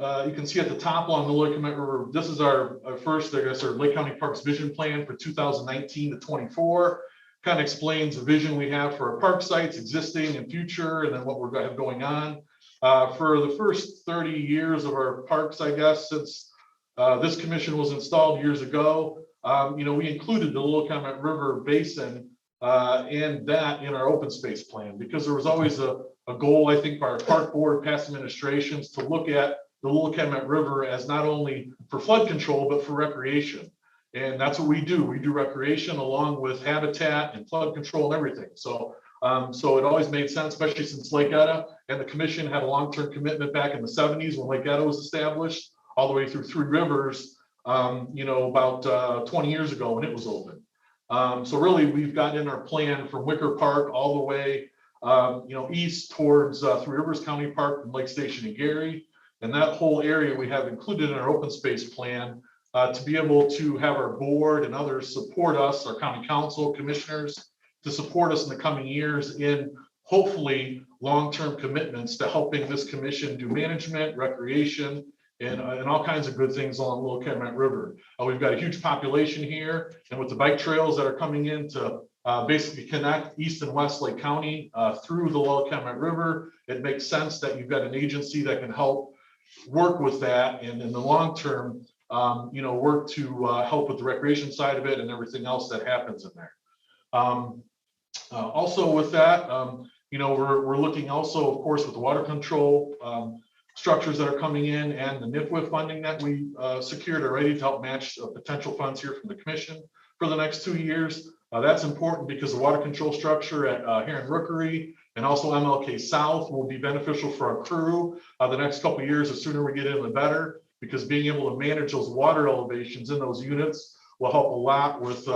you can see at the top along the Lake Calumet River, this is our first, I guess, our Lake County Parks vision plan for 2019 to 24. Kind of explains the vision we have for our park sites, existing and future, and then what we're going to have going on. For the first 30 years of our parks, I guess, since this commission was installed years ago, we included the Little Calumet River Basin and that in our open space plan, because there was always a goal, I think, by our park board, past administrations, to look at the Little Calumet River as not only for flood control, but for recreation. And that's what we do. We do recreation along with habitat and flood control and everything. So it always made sense, especially since Lake Etta and the commission had a long-term commitment back in the 70s when Lake Etta was established, all the way through Three Rivers, about 20 years ago when it was open. So really, we've got in our plan from Wicker Park all the way, east towards Three Rivers County Park and Lake Station and Gary. And that whole area we have included in our open space plan to be able to have our board and others support us, our county council commissioners, to support us in the coming years in hopefully long-term commitments to helping this commission do management, recreation, and all kinds of good things along the Little Calumet River. We've got a huge population here, and with the bike trails that are coming in to basically connect East and West Lake County through the Little Calumet River, it makes sense that you've got an agency that can help work with that, and in the long term, work to help with the recreation side of it and everything else that happens in there. Also with that, we're looking also, of course, with the water control structures that are coming in and the NIFWIF funding that we secured already to help match potential funds here from the commission for the next 2 years. That's important because the water control structure at Heron Rookery and also MLK South will be beneficial for our crew the next couple of years. The sooner we get in, the better, because being able to manage those water elevations in those units will help a lot with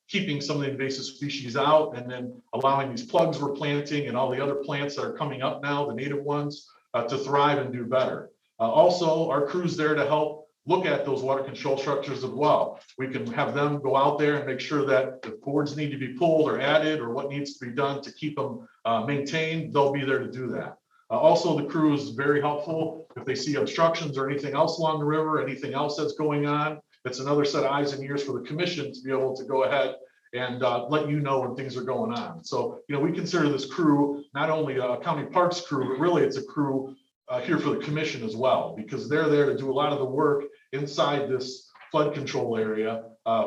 keeping some of the invasive species out, and then allowing these plugs we're planting and all the other plants that are coming up now, the native ones, to thrive and do better. Also, our crew's there to help look at those water control structures as well. We can have them go out there and make sure that if boards need to be pulled or added or what needs to be done to keep them maintained, they'll be there to do that. Also, the crew is very helpful if they see obstructions or anything else along the river, anything else that's going on. It's another set of eyes and ears for the commission to be able to go ahead and let you know when things are going on. So, we consider this crew not only a county parks crew, but really it's a crew here for the commission as well, because they're there to do a lot of the work inside this flood control area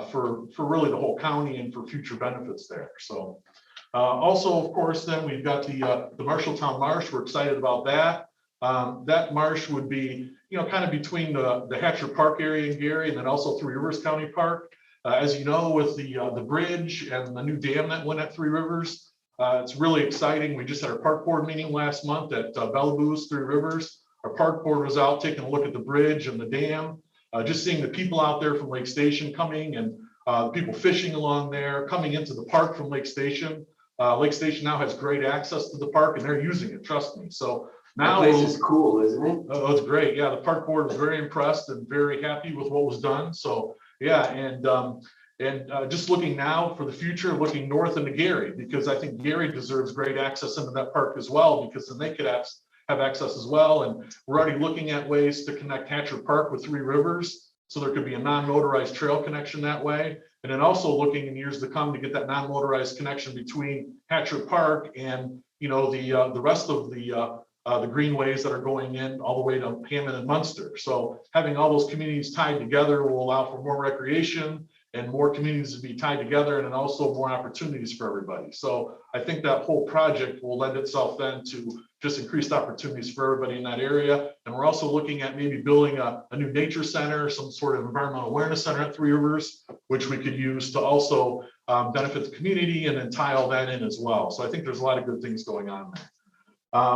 for really the whole county and for future benefits there. So also, of course, then we've got the Marshalltown Marsh. We're excited about that. That marsh would be, kind of between the Hatcher Park area in Gary and then also Three Rivers County Park. As you know, with the bridge and the new dam that went at Three Rivers, it's really exciting. We just had our park board meeting last month at Bellaboos, Three Rivers. Our park board was out taking a look at the bridge and the dam. just seeing the people out there from Lake Station coming and the people fishing along there, coming into the park from Lake Station. Lake Station now has great access to the park and they're using it, trust me. So That now. place is cool, isn't it? Oh, it's great. Yeah, the park board was very impressed and very happy with what was done. So, yeah, and just looking now for the future, looking north into Gary, because I think Gary deserves great access into that park as well, because then they could have access as well. And we're already looking at ways to connect Hatcher Park with Three Rivers. So there could be a non-motorized trail connection that way. And then also looking in years to come to get that non-motorized connection between Hatcher Park and, you know, the rest of the greenways that are going in all the way to Hammond and Munster. So having all those communities tied together will allow for more recreation and more communities to be tied together, and then also more opportunities for everybody. So I think that whole project will lend itself then to just increased opportunities for everybody in that area. And we're also looking at maybe building a new nature center, some sort of environmental awareness center at Three Rivers, which we could use to also benefit the community and then tie all that in as well. So I think there's a lot of good things going on there.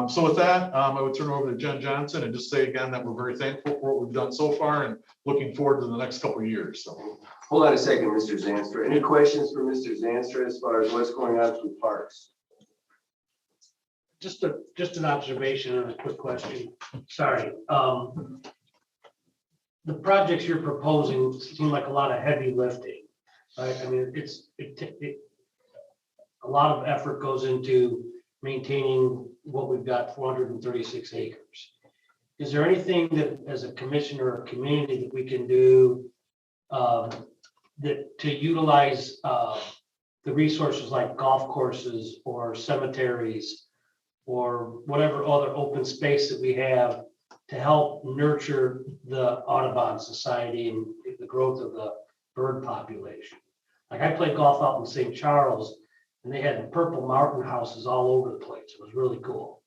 So with that, I would turn over to Jen Johnson and just say again that we're very thankful for what we've done so far and looking forward to the next couple of years. So. Hold on a second, Mr. Zanstra. Any questions for Mr. Zanstra as far as what's going on through parks? Just an observation and a quick question. Sorry. The projects you're proposing seem like a lot of heavy lifting, right? I mean, a lot of effort goes into maintaining what we've got, 436 acres. Is there anything that as a commissioner or community that we can do that to utilize the resources like golf courses or cemeteries or whatever other open space that we have to help nurture the Audubon Society and the growth of the bird population? Like I played golf out in St. Charles and they had purple mountain houses all over the place. It was really cool.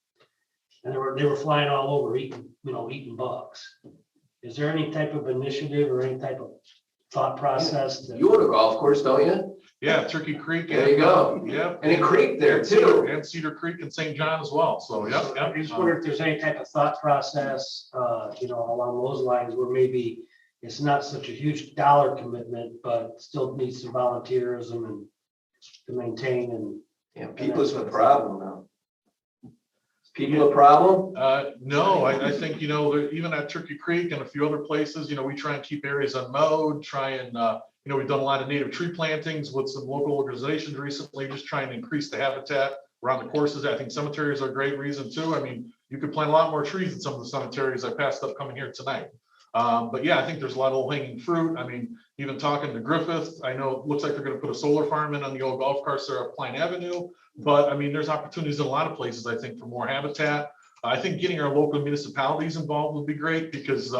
And they were flying all over eating bugs. Is there any type of initiative or any type of thought process? You own a golf course, don't you? Yeah, Turkey Creek. There you go. Yeah. And a creek there too. And Cedar Creek and St. John as well. So, yeah. I just wonder if there's any type of thought process, along those lines where maybe it's not such a huge dollar commitment, but still needs some volunteerism and to maintain and. Yeah, people's the problem now. Is people a problem? No, I think, even at Turkey Creek and a few other places, we try and keep areas unmowed, we've done a lot of native tree plantings with some local organizations recently, just trying to increase the habitat around the courses. I think cemeteries are a great reason too. I mean, you could plant a lot more trees in some of the cemeteries I passed up coming here tonight. But yeah, I think there's a lot of low hanging fruit. I mean, even talking to Griffith, I know it looks like they're going to put a solar farm in on the old golf carts there at Pine Avenue. But I mean, there's opportunities in a lot of places, I think, for more habitat. I think getting our local municipalities involved would be great because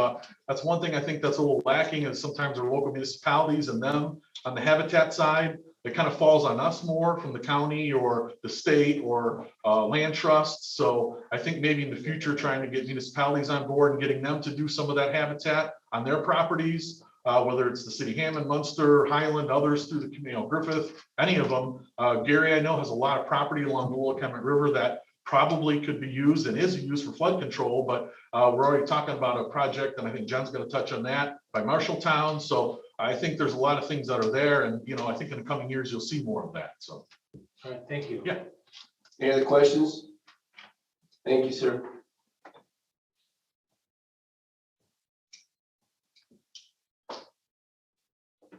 that's one thing I think that's a little lacking is sometimes our local municipalities and them on the habitat side, it kind of falls on us more from the county or the state or land trusts. So I think maybe in the future, trying to get municipalities on board and getting them to do some of that habitat on their properties, whether it's the city Hammond, Munster, Highland, others through the Griffith, any of them. Gary, I know, has a lot of property along the Willamette River that probably could be used and is used for flood control, but we're already talking about a project, and I think Jen's going to touch on that, by Marshalltown. So I think there's a lot of things that are there, and I think in the coming years you'll see more of that. So, All right, thank you. Yeah. Any other questions? Thank you, sir.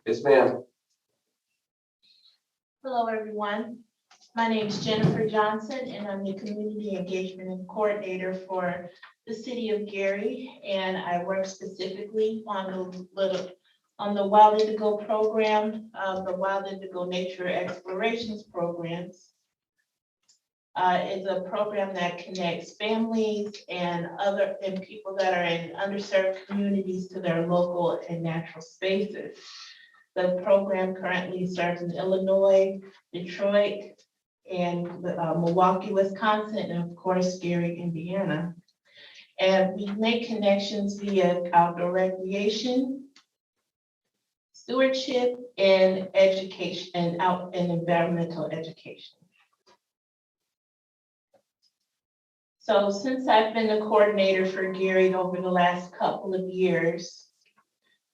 Yes, ma'am. Hello, everyone. My name is Jennifer Johnson, and I'm the Community Engagement Coordinator for the City of Gary. And I work specifically on the Wild Indigo program, the Wild Indigo Nature Explorations programs. It's a program that connects families and people that are in underserved communities to their local and natural spaces. The program currently serves in Illinois, Detroit, and Milwaukee, Wisconsin, and of course, Gary, Indiana. And we make connections via outdoor recreation, stewardship, and education, and environmental education. So since I've been the coordinator for Gary over the last couple of years,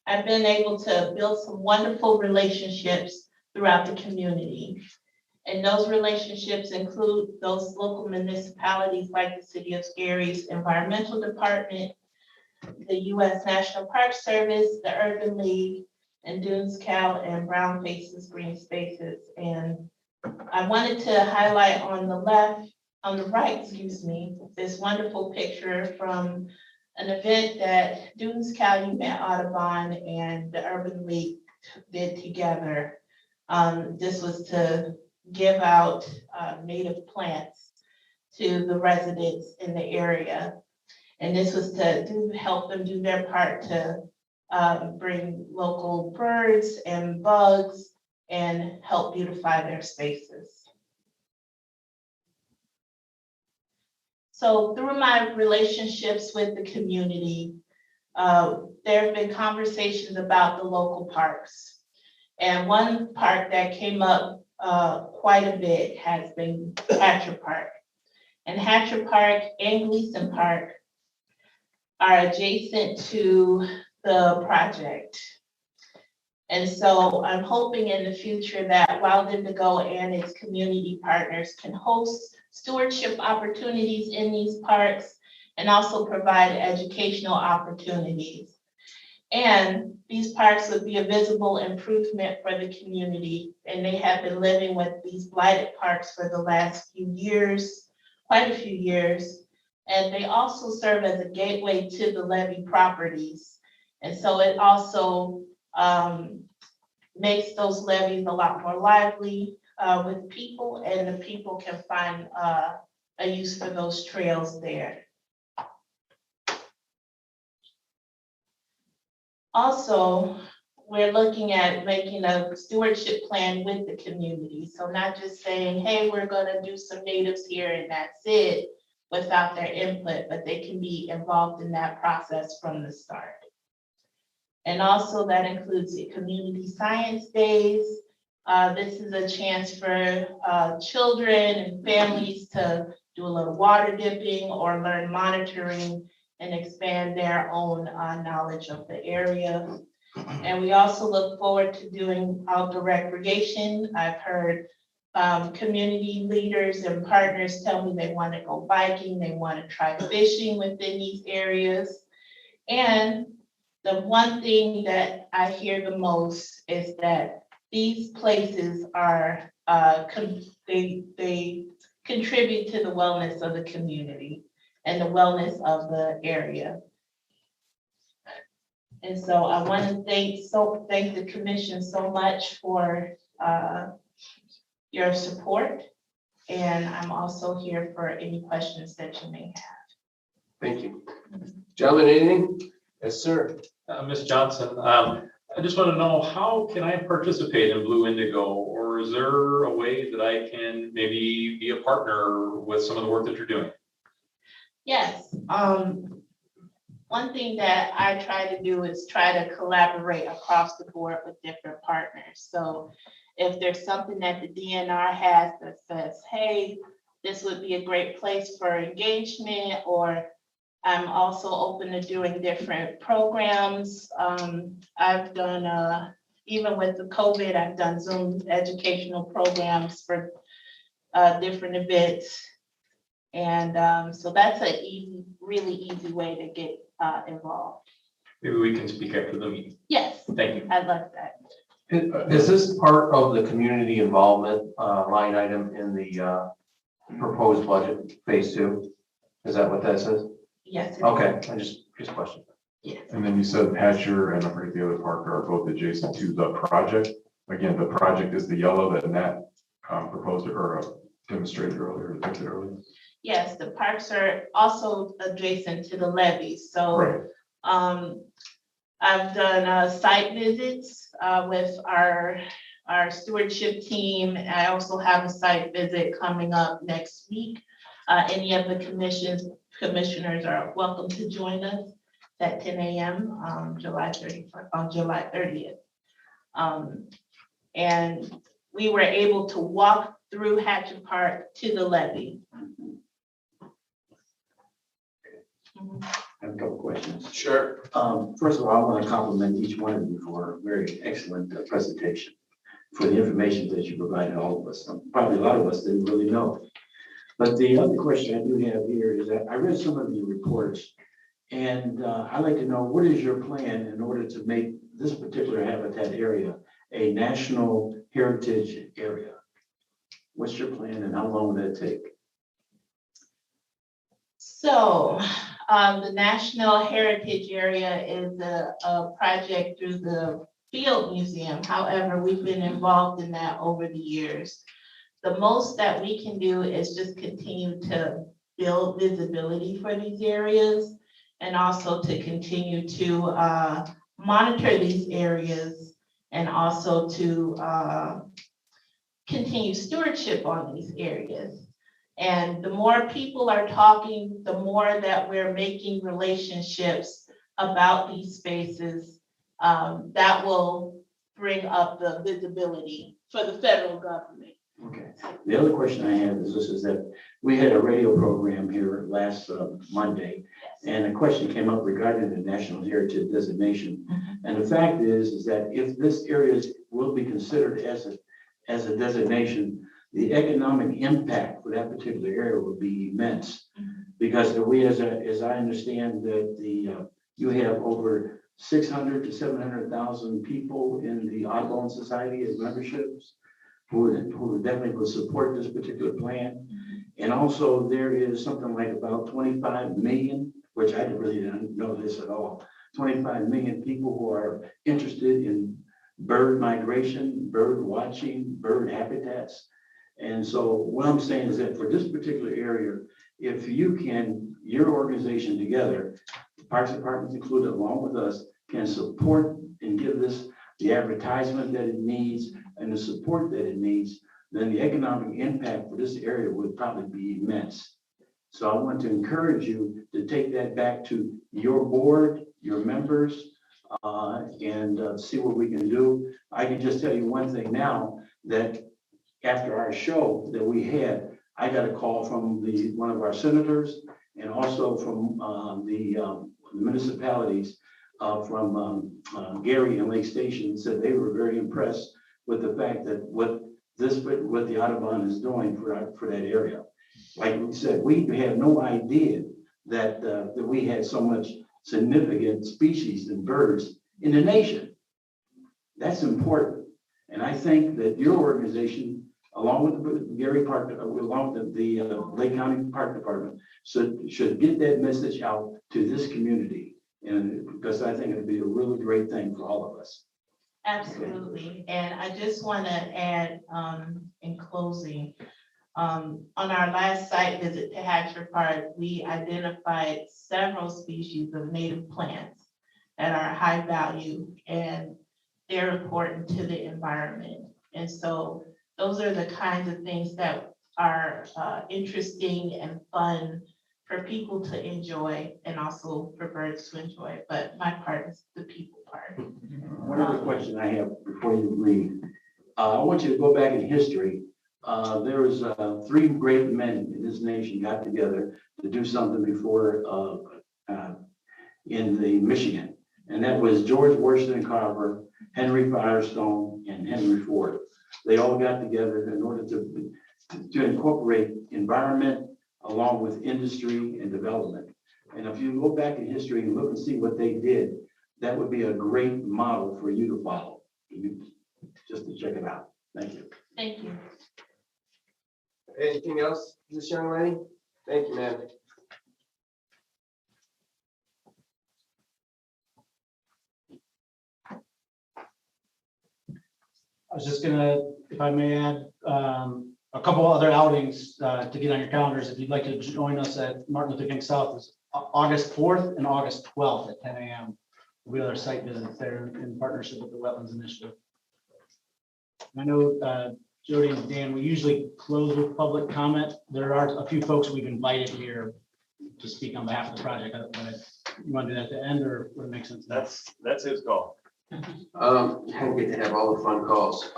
I've been able to build some wonderful relationships throughout the community. And those relationships include those local municipalities like the City of Gary's Environmental Department, the U.S. National Park Service, the Urban League, and Dunes Cal and Brown Faces Green Spaces. And I wanted to highlight on the right, this wonderful picture from an event that Dunes Calumet Audubon and the Urban League did together. This was to give out native plants to the residents in the area. And this was to help them do their part to bring local birds and bugs and help beautify their spaces. So through my relationships with the community, there have been conversations about the local parks. And one park that came up quite a bit has been Hatcher Park. And Hatcher Park and Gleason Park are adjacent to the project. And so I'm hoping in the future that Wild Indigo and its community partners can host stewardship opportunities in these parks and also provide educational opportunities. And these parks would be a visible improvement for the community. And they have been living with these blighted parks for the last few years, quite a few years. And they also serve as a gateway to the levee properties. And so it also makes those levees a lot more lively with people, and the people can find a use for those trails there. Also, we're looking at making a stewardship plan with the community. So not just saying, hey, we're gonna do some natives here and that's it without their input, but they can be involved in that process from the start. And also that includes the community science days. This is a chance for children and families to do a little water dipping or learn monitoring and expand their own knowledge of the area. And we also look forward to doing outdoor recreation. I've heard community leaders and partners tell me they want to go biking, they want to try fishing within these areas. And the one thing that I hear the most is that these places are, they contribute to the wellness of the community and the wellness of the area. And so I want to thank the commission so much for your support. And I'm also here for any questions that you may have. Thank you. Gentlemen, anything? Yes, sir. Ms. Johnson, I just want to know, how can I participate in Blue Indigo? Or is there a way that I can maybe be a partner with some of the work that you're doing? Yes. One thing that I try to do is try to collaborate across the board with different partners. So if there's something that the DNR has that says, hey, this would be a great place for engagement, or I'm also open to doing different programs. I've done, even with the COVID, I've done Zoom educational programs for different events. And so that's a really easy way to get involved. Maybe we can speak after the meeting. Yes, Thank you. I love that. Is this part of the community involvement line item in the proposed budget phase 2? Is that what that says? Yes. Okay, I just question. Yes. And then you said Hatcher and I forget the other park are both adjacent to the project. Again, the project is the yellow that Nat proposed or demonstrated earlier, depicted earlier. Yes, the parks are also adjacent to the levees. So Right. I've done site visits with our stewardship team. I also have a site visit coming up next week. Any of the commissioners are welcome to join us at 10 a.m. on July 30th. And we were able to walk through Hatcher Park to the levee. And a couple questions. Sure. First of all, I want to compliment each one of you for a very excellent presentation, for the information that you provided all of us. Probably a lot of us didn't really know. But the other question I do have here is that I read some of your reports, and I'd like to know, what is your plan in order to make this particular habitat area a national heritage area? What's your plan and how long will that take? So, the National Heritage Area is a project through the Field Museum. However, we've been involved in that over the years. The most that we can do is just continue to build visibility for these areas and also to continue to monitor these areas and also to continue stewardship on these areas. And the more people are talking, the more that we're making relationships about these spaces, that will bring up the visibility for the federal government. Okay. The other question I have is this, is that we had a radio program here last Monday, and a question came up regarding the National Heritage designation. And the fact is that if this area will be considered as a designation, the economic impact for that particular area will be immense. Because we, as I understand that you have over 600 to 700,000 people in the Audubon Society as memberships who definitely will support this particular plan. And also there is something like about 25 million, which I really didn't know this at all, 25 million people who are interested in bird migration, bird watching, bird habitats. And so what I'm saying is that for this particular area, if you can, your organization together, the Parks Department included along with us, can support and give this the advertisement that it needs and the support that it needs, then the economic impact for this area would probably be immense. So I want to encourage you to take that back to your board, your members, and see what we can do. I can just tell you one thing now, that after our show that we had, I got a call from one of our senators and also from the municipalities from Gary and Lake Station, said they were very impressed with the fact that what the Audubon is doing for that area. Like we said, we had no idea that we had so much significant species and birds in the nation. That's important. And I think that your organization, along with the Gary Park, along with the Lake County Park Department, should get that message out to this community. And because I think it'd be a really great thing for all of us. Absolutely. And I just want to add in closing, on our last site visit to Hatcher Park, we identified several species of native plants that are high value and they're important to the environment. And so those are the kinds of things that are interesting and fun for people to enjoy and also for birds to enjoy. But my part is the people part. One other question I have before you leave. I want you to go back in history. There was 3 great men in this nation got together to do something before in the Michigan. And that was George Washington Carver, Henry Firestone, and Henry Ford. They all got together in order to incorporate environment along with industry and development. And if you go back in history and look and see what they did, that would be a great model for you to follow, just to check it out. Thank you. Thank you. Anything else, this young lady? Thank you, ma'am. I was just gonna, if I may add, a couple other outings to get on your calendars. If you'd like to join us at Martin Luther King South, is August 4th and August 12th at 10 a.m. We have our site visits there in partnership with the Wetlands Initiative. I know Jodi and Dan, we usually close with public comment. There are a few folks we've invited here to speak on behalf of the project. You want to do that at the end, or would it make sense? That's his call. I get to have all the fun calls.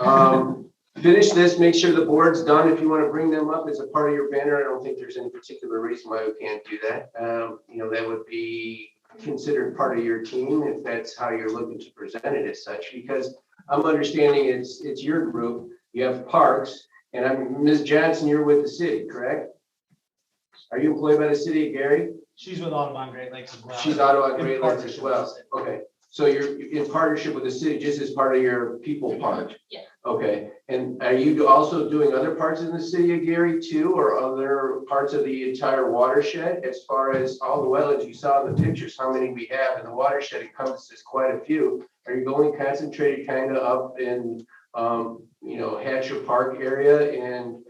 Finish this, make sure the board's done. If you want to bring them up as a part of your banner, I don't think there's any particular reason why we can't do that. You know, that would be considered part of your team, if that's how you're looking to present it as such, because I'm understanding it's your group, you have parks, and Ms. Johnson, you're with the city, correct? Are you employed by the city of Gary? She's with Audubon Great Lakes as well. She's Ottawa In Great Lakes as partnership well. with the city. Okay, so you're in partnership with the city just as part of your people part? Yeah. Okay, and are you also doing other parts in the city of Gary too, or other parts of the entire watershed? As far as all the wetlands you saw in the pictures, how many we have, and the watershed encompasses quite a few. Are you going concentrated kind of up in, Hatcher Park area and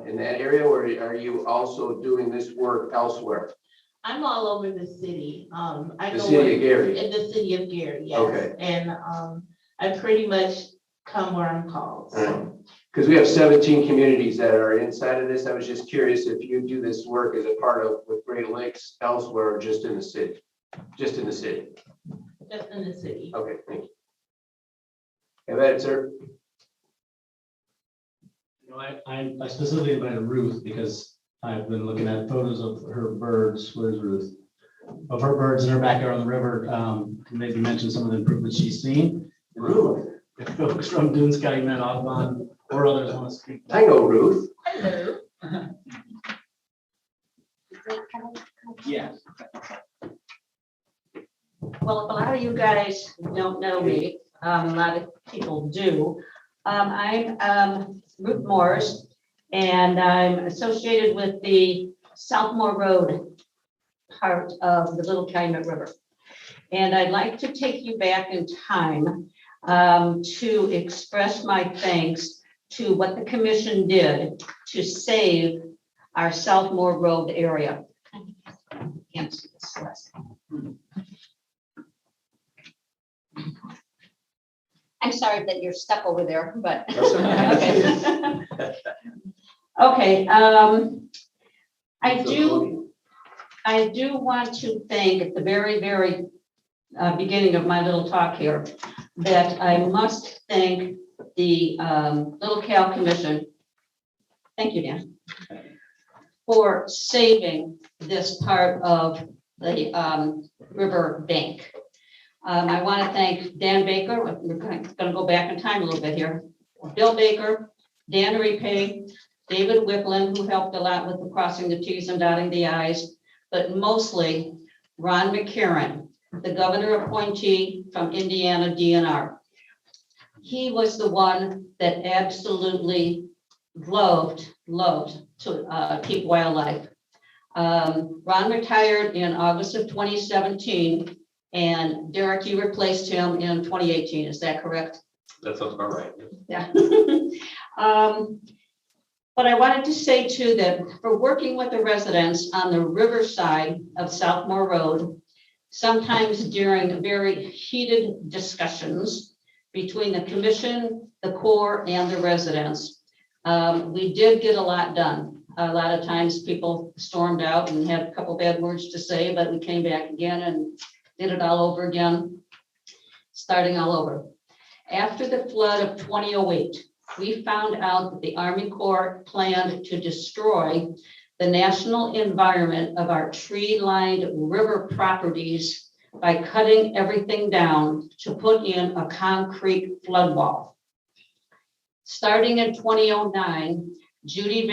in that area, or are you also doing this work elsewhere? I'm all over the city. I The go city of Gary? in the city of Gary, yes. Okay. And I pretty much come where I'm called. So. Because we have 17 communities that are inside of this. I was just curious if you do this work as a part of with Great Lakes elsewhere or just in the city? Just in the city. Just in the city. Okay, thank you. Have at it, sir. I specifically invited Ruth because I've been looking at photos of her birds. Where's Ruth? Of her birds in her backyard on the river. Maybe mention some of the improvements she's seen. Ruth. If folks from Dunes, Calumet, Audubon, or others want to speak. I know Ruth. Hello. Yeah. Well, if a lot of you guys don't know me, a lot of people do. I'm Ruth Morris, and I'm associated with the Southmore Road part of the Little Calumet River. And I'd like to take you back in time to express my thanks to what the commission did to save our Southmore Road area. Can't see this last. I'm sorry that you're stuck over there, but. Okay. Okay, I do want to thank at the very, very beginning of my little talk here, that I must thank the Little Cal Commission. Thank you, Dan, for saving this part of the river bank. I want to thank Dan Baker. We're going to go back in time a little bit here. Bill Baker, Dan Repay, David Whipland, who helped a lot with the crossing the T's and dotting the I's, but mostly Ron McCarran, the governor appointee from Indiana DNR. He was the one that absolutely loved to keep wildlife. Ron retired in August of 2017, and Derek, you replaced him in 2018. Is that correct? That sounds about right. Yeah. But I wanted to say too that for working with the residents on the riverside of Southmore Road, sometimes during very heated discussions between the commission, the Corps, and the residents, we did get a lot done. A lot of times people stormed out and had a couple bad words to say, but we came back again and did it all over again, starting all over. After the flood of 2008, we found out that the Army Corps planned to destroy the national environment of our tree-lined river properties by cutting everything down to put in a concrete flood wall. Starting in 2009, Jodi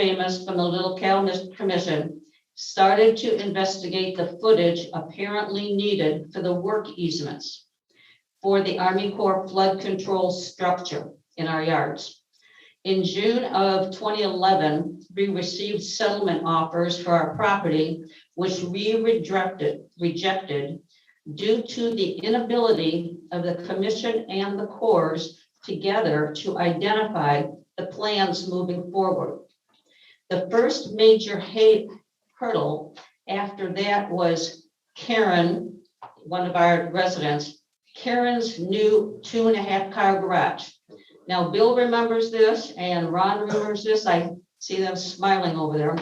from the Little Calumet Commission started to investigate the footage apparently needed for the work easements for the Army Corps flood control structure in our yards. In June of 2011, we received settlement offers for our property, which we rejected due to the inability of the commission and the Corps together to identify the plans moving forward. The first major hurdle after that was Karen, one of our residents, Karen's new 2.5-car garage. Now, Bill remembers this and Ron remembers this. I see them smiling over there.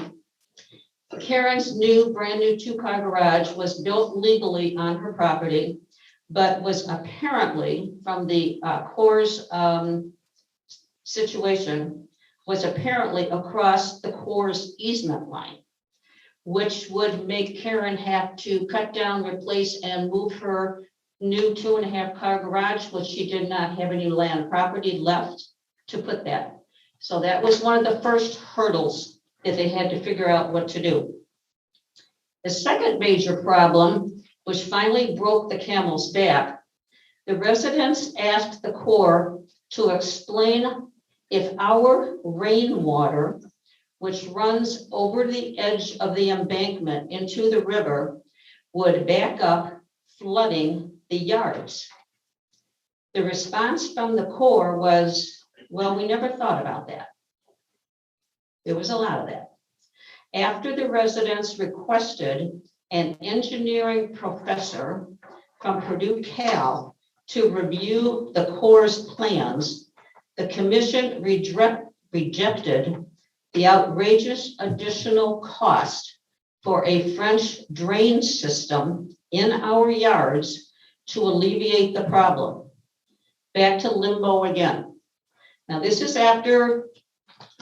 Karen's brand new 2-car garage was built legally on her property, but was apparently from the Corps' situation, was apparently across the Corps' easement line. which would make Karen have to cut down, replace, and move her new 2.5 car garage, which she did not have any land property left to put that. So that was one of the first hurdles that they had to figure out what to do. The second major problem, which finally broke the camel's back, the residents asked the Corps to explain if our rainwater, which runs over the edge of the embankment into the river, would back up, flooding the yards. The response from the Corps was, well, we never thought about that. There was a lot of that. After the residents requested an engineering professor from Purdue Cal to review the Corps' plans, the commission rejected the outrageous additional cost for a French drain system in our yards to alleviate the problem. Back to limbo again. Now, this is after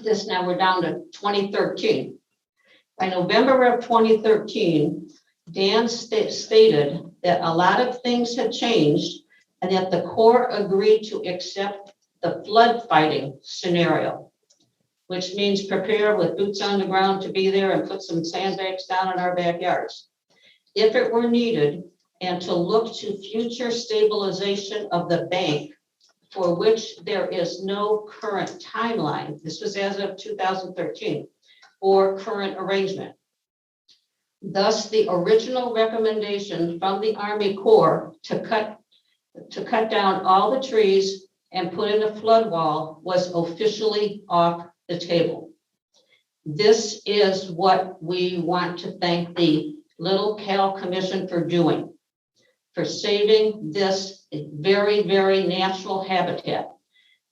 this, now we're down to 2013. By November of 2013, Dan stated that a lot of things had changed and that the Corps agreed to accept the flood fighting scenario, which means prepare with boots on the ground to be there and put some sandbags down in our backyards if it were needed, and to look to future stabilization of the bank, for which there is no current timeline. This was as of 2013, or current arrangement. Thus, the original recommendation from the Army Corps to cut down all the trees and put in a flood wall was officially off the table. This is what we want to thank the Little Cal Commission for doing, for saving this very, very natural habitat.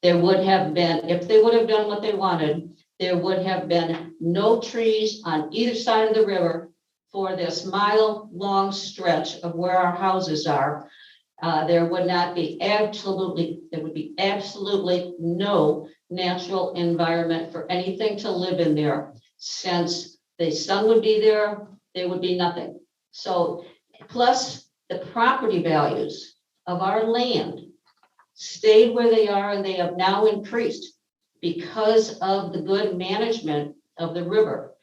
There would have been, if they would have done what they wanted, there would have been no trees on either side of the river for this mile-long stretch of where our houses are. There would be absolutely no natural environment for anything to live in there, since the sun would be there, there would be nothing. So, plus the property values of our land stayed where they are, and they have now increased because of the good management of the river.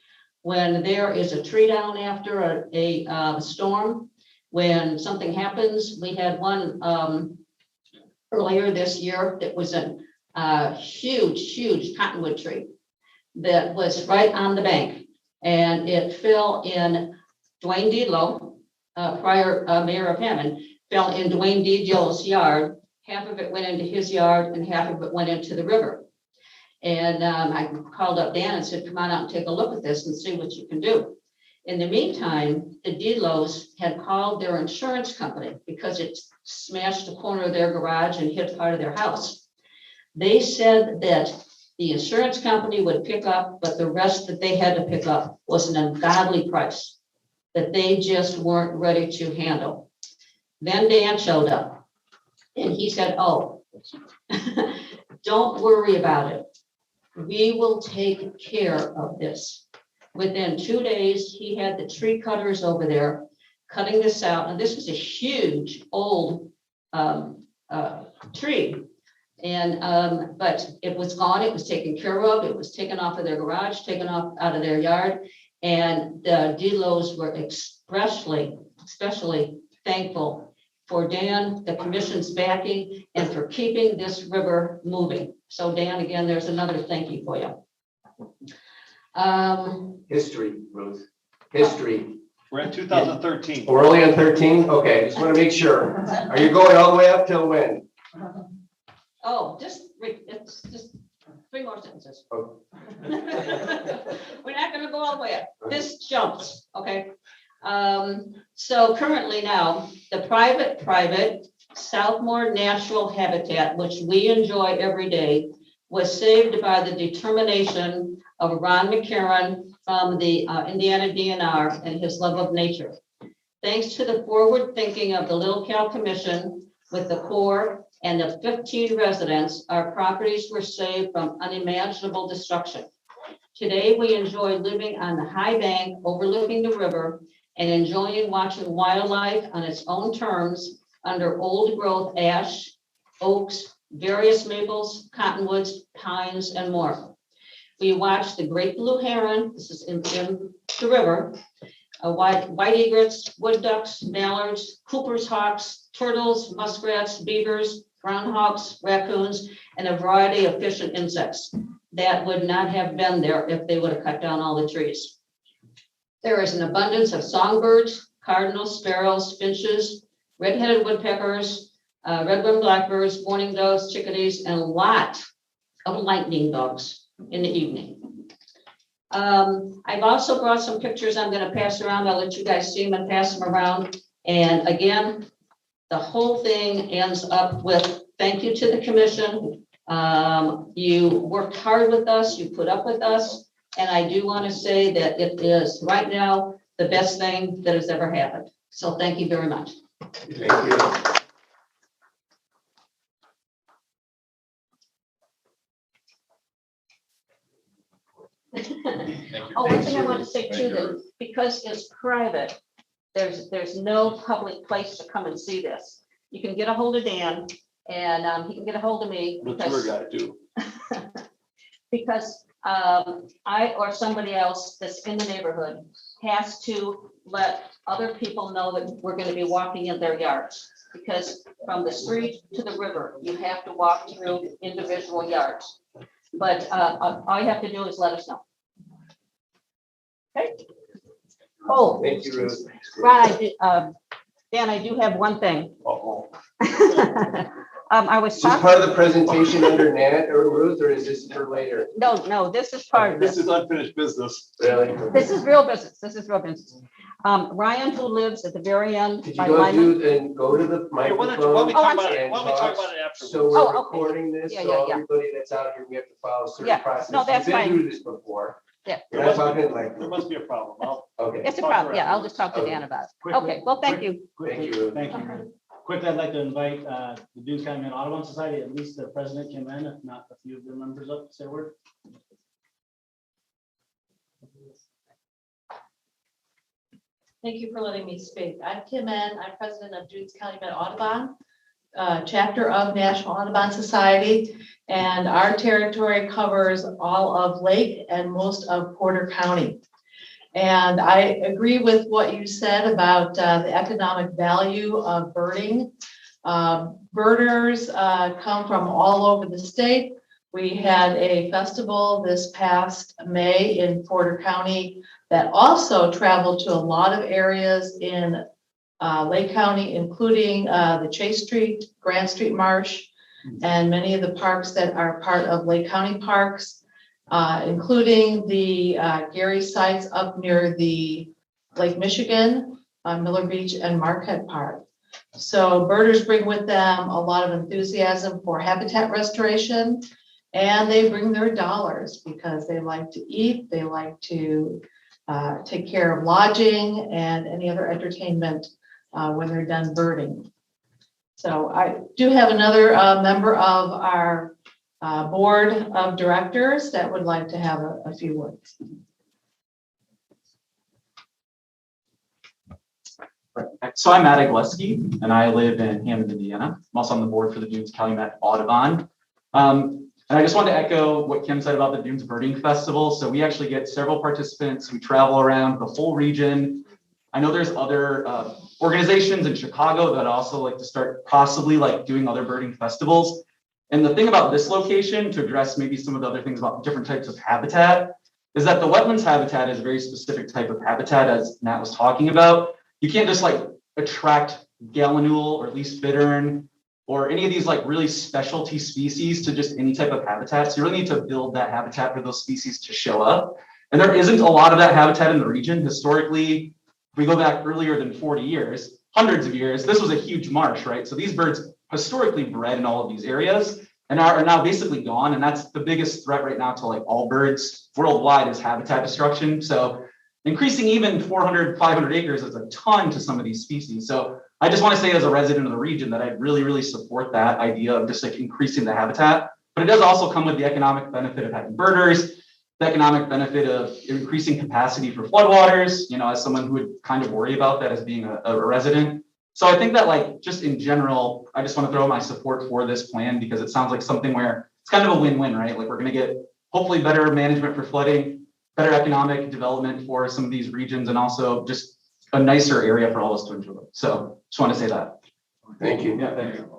When there is a tree down after a storm, when something happens, we had one earlier this year that was a huge cottonwood tree that was right on the bank, and it fell in Dwayne Deedlow, prior mayor of Hammond, fell in Dwayne Deedlow's yard. Half of it went into his yard and half of it went into the river. And I called up Dan and said, come on out and take a look at this and see what you can do. In the meantime, the Deedlows had called their insurance company because it smashed the corner of their garage and hit part of their house. They said that the insurance company would pick up, but the rest that they had to pick up was an ungodly price that they just weren't ready to handle. Then Dan showed up and he said, oh, don't worry about it. We will take care of this. Within 2 days, he had the tree cutters over there cutting this out. And this was a huge old tree. And but it was gone. It was taken care of. It was taken off of their garage, taken off out of their yard. And the Deedlows were especially thankful for Dan, the commission's backing, and for keeping this river moving. So Dan, again, there's another thank you for you. History, Ruth, history. We're in 2013. We're only on 13? Okay, just want to make sure. Are you going all the way up till when? Oh, it's just 3 more sentences. Oh. We're not gonna go all the way up. This jumps, okay? So currently now, the private Southmore Natural Habitat, which we enjoy every day, was saved by the determination of Ron McCarron from the Indiana DNR and his love of nature. Thanks to the forward thinking of the Little Cal Commission with the Corps and the 15 residents, our properties were saved from unimaginable destruction. Today, we enjoy living on the high bank overlooking the river and enjoying watching wildlife on its own terms under old growth ash, oaks, various maples, cottonwoods, pines, and more. We watch the great blue heron, this is in the river, white egrets, wood ducks, mallards, Cooper's hawks, turtles, muskrats, beavers, groundhogs, raccoons, and a variety of fish and insects that would not have been there if they would have cut down all the trees. There is an abundance of songbirds, cardinals, sparrows, finches, red-headed woodpeckers, red-winged blackbirds, mourning doves, chickadees, and a lot of lightning bugs in the evening. I've also brought some pictures I'm going to pass around. I'll let you guys see them and pass them around. And again, the whole thing ends up with thank you to the commission. You worked hard with us, you put up with us. And I do want to say that it is right now the best thing that has ever happened. So thank you very much. Thank you. Oh, one thing I want to say too, that because it's private, there's no public place to come and see this. You can get a hold of Dan and he can get a hold of me. The tour guide too. Because I or somebody else that's in the neighborhood has to let other people know that we're going to be walking in their yards. Because from the street to the river, you have to walk through individual yards. But all you have to do is let us know. Okay. Oh, Thank you, Ruth. right. Dan, I do have one thing. I was Is this talking. part of the presentation under Nat or Ruth, or is this for later? No, this is part of This this. is unfinished business. Really? This is real business. This is real business. Ryan, who lives at the very end. Could you by go Lyman. go to the Why don't we microphone? talk I'm about sorry. it, why don't we talk about it afterwards? So we're Oh, okay. recording this, Yeah, so yeah, yeah. everybody that's out here, we have to follow a certain Yeah. process. No, that's We've been fine. through this before. Yeah. We're not talking like, There must be a problem. okay, It's a Talk problem. to Yeah, I'll just talk to Okay. Dan about it. Quickly- Okay, well, thank you. thank you, Ruth. Thank you. Quickly, I'd like to invite the Dunes County Audubon Society, at least the president came in, if not a few of the members up, say a word. Thank you for letting me speak. I'm Kim N. I'm president of Dunes County Audubon, chapter of National Audubon Society. And our territory covers all of Lake and most of Porter County. And I agree with what you said about the economic value of birding. Birders come from all over the state. We had a festival this past May in Porter County that also traveled to a lot of areas in Lake County, including the Chase Street, Grant Street Marsh, and many of the parks that are part of Lake County parks, including the Gary sites up near the Lake Michigan, Miller Beach, and Marquette Park. So birders bring with them a lot of enthusiasm for habitat restoration, and they bring their dollars because they like to eat, they like to take care of lodging and any other entertainment when they're done birding. So I do have another member of our board of directors that would like to have a few words. So I'm Matt Agleski, and I live in Hammond, Indiana. I'm also on the board for the Dunes Calumet Audubon. And I just wanted to echo what Kim said about the Dunes Birding Festival. So we actually get several participants. We travel around the whole region. I know there's other organizations in Chicago that also like to start possibly like doing other birding festivals. And the thing about this location, to address maybe some of the other things about different types of habitat, is that the wetlands habitat is a very specific type of habitat, as Nat was talking about. You can't just like attract gallinule or least bittern or any of these like really specialty species to just any type of habitat. So you really need to build that habitat for those species to show up. And there isn't a lot of that habitat in the region. Historically, if we go back earlier than 40 years, hundreds of years, this was a huge marsh, right? So these birds historically bred in all of these areas and are now basically gone. And that's the biggest threat right now to like all birds worldwide is habitat destruction. So increasing even 400, 500 acres is a ton to some of these species. So I just want to say as a resident of the region that I really, really support that idea of just like increasing the habitat, but it does also come with the economic benefit of having birders. the economic benefit of increasing capacity for floodwaters, as someone who would kind of worry about that as being a resident. So I think that like, just in general, I just want to throw my support for this plan because it sounds like something where it's kind of a win-win, right? Like we're going to get hopefully better management for flooding, better economic development for some of these regions, and also just a nicer area for all of us to enjoy. So just want to say that. Thank you. Yeah, thank you.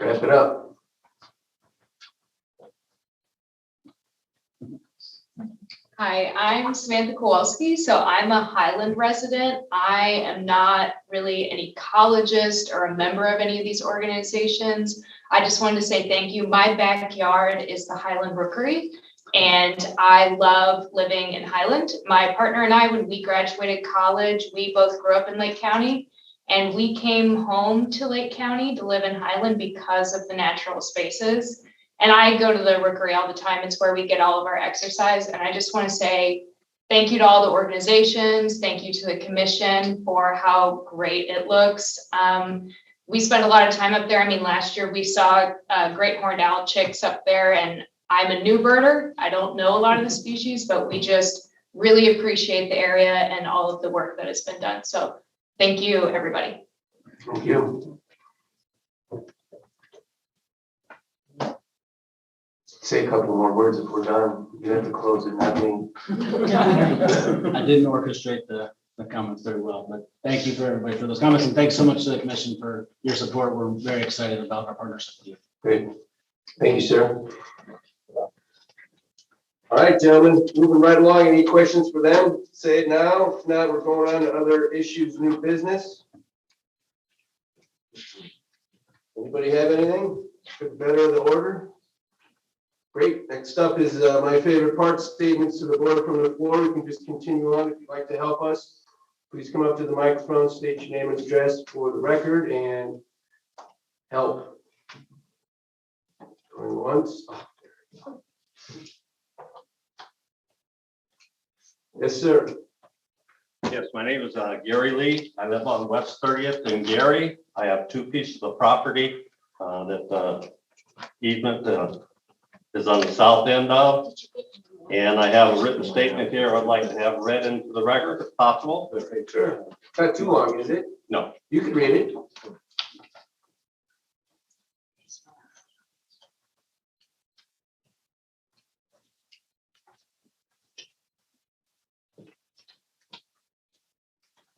Wrap it up. Hi, I'm Samantha Kowalski. So I'm a Highland resident. I am not really an ecologist or a member of any of these organizations. I just wanted to say thank you. My backyard is the Highland Rookery, and I love living in Highland. My partner and I, when we graduated college, we both grew up in Lake County, and we came home to Lake County to live in Highland because of the natural spaces. And I go to the Rookery all the time. It's where we get all of our exercise. And I just want to say thank you to all the organizations. Thank you to the commission for how great it looks. We spent a lot of time up there. I mean, last year we saw great horned owl chicks up there, and I'm a new birder. I don't know a lot of the species, but we just really appreciate the area and all of the work that has been done. So thank you, everybody. Thank you. Say a couple more words if we're done. You have to close it, not me. I didn't orchestrate the comments very well, but thank you for everybody for those comments, and thanks so much to the commission for your support. We're very excited about our partnership with you. Great. Thank you, sir. All right, gentlemen, moving right along. Any questions for them? Say it now. If not, we're going on to other issues, new business. Anybody have anything for the better of the order? Great. Next up is my favorite part, statements to the board from the floor. We can just continue on if you'd like to help us. Please come up to the microphone, state your name and address for the record, and help. Going once. Yes, sir. Yes, my name is Gary Lee. I live on West 30th in Gary. I have two pieces of property that easement is on the south end of. And I have a written statement here I'd like to have read into the record if possible. Okay, sure. Not too long, is it? No. You can read it.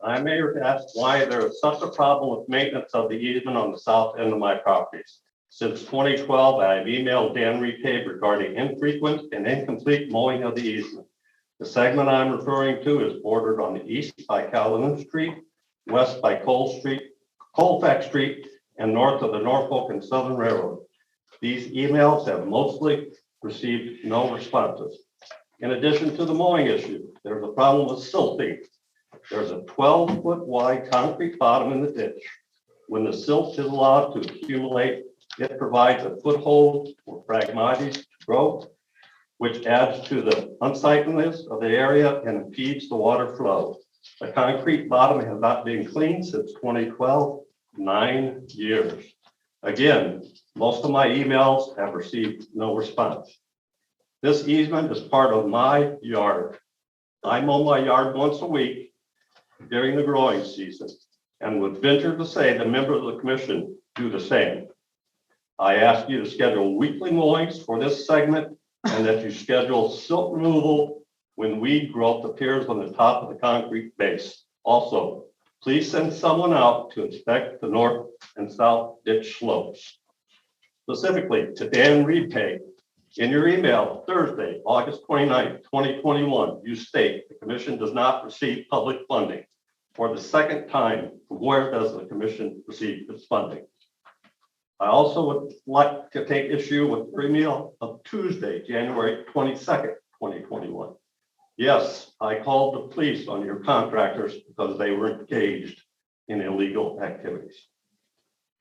I may ask why there is such a problem with maintenance of the easement on the south end of my properties. Since 2012, I have emailed Dan Repay regarding infrequent and incomplete mowing of the easement. The segment I'm referring to is bordered on the east by Calumet Street, west by Colfax Street, and north of the Norfolk and Southern Railroad. These emails have mostly received no responses. In addition to the mowing issue, there's a problem with silting. There's a 12-foot wide concrete bottom in the ditch. When the silt is allowed to accumulate, it provides a foothold for Phragmites to grow, which adds to the unsightliness of the area and impedes the water flow. The concrete bottom has not been cleaned since 2012, 9 years. Again, most of my emails have received no response. This easement is part of my yard. I mow my yard once a week during the growing season and would venture to say the members of the commission do the same. I ask you to schedule weekly mowings for this segment and that you schedule silt removal when weed growth appears on the top of the concrete base. Also, please send someone out to inspect the north and south ditch slopes. Specifically to Dan Repay, in your email Thursday, August 29, 2021, you state the commission does not receive public funding. For the second time, where does the commission receive its funding? I also would like to take issue with the email of Tuesday, January 22nd, 2021. Yes, I called the police on your contractors because they were engaged in illegal activities.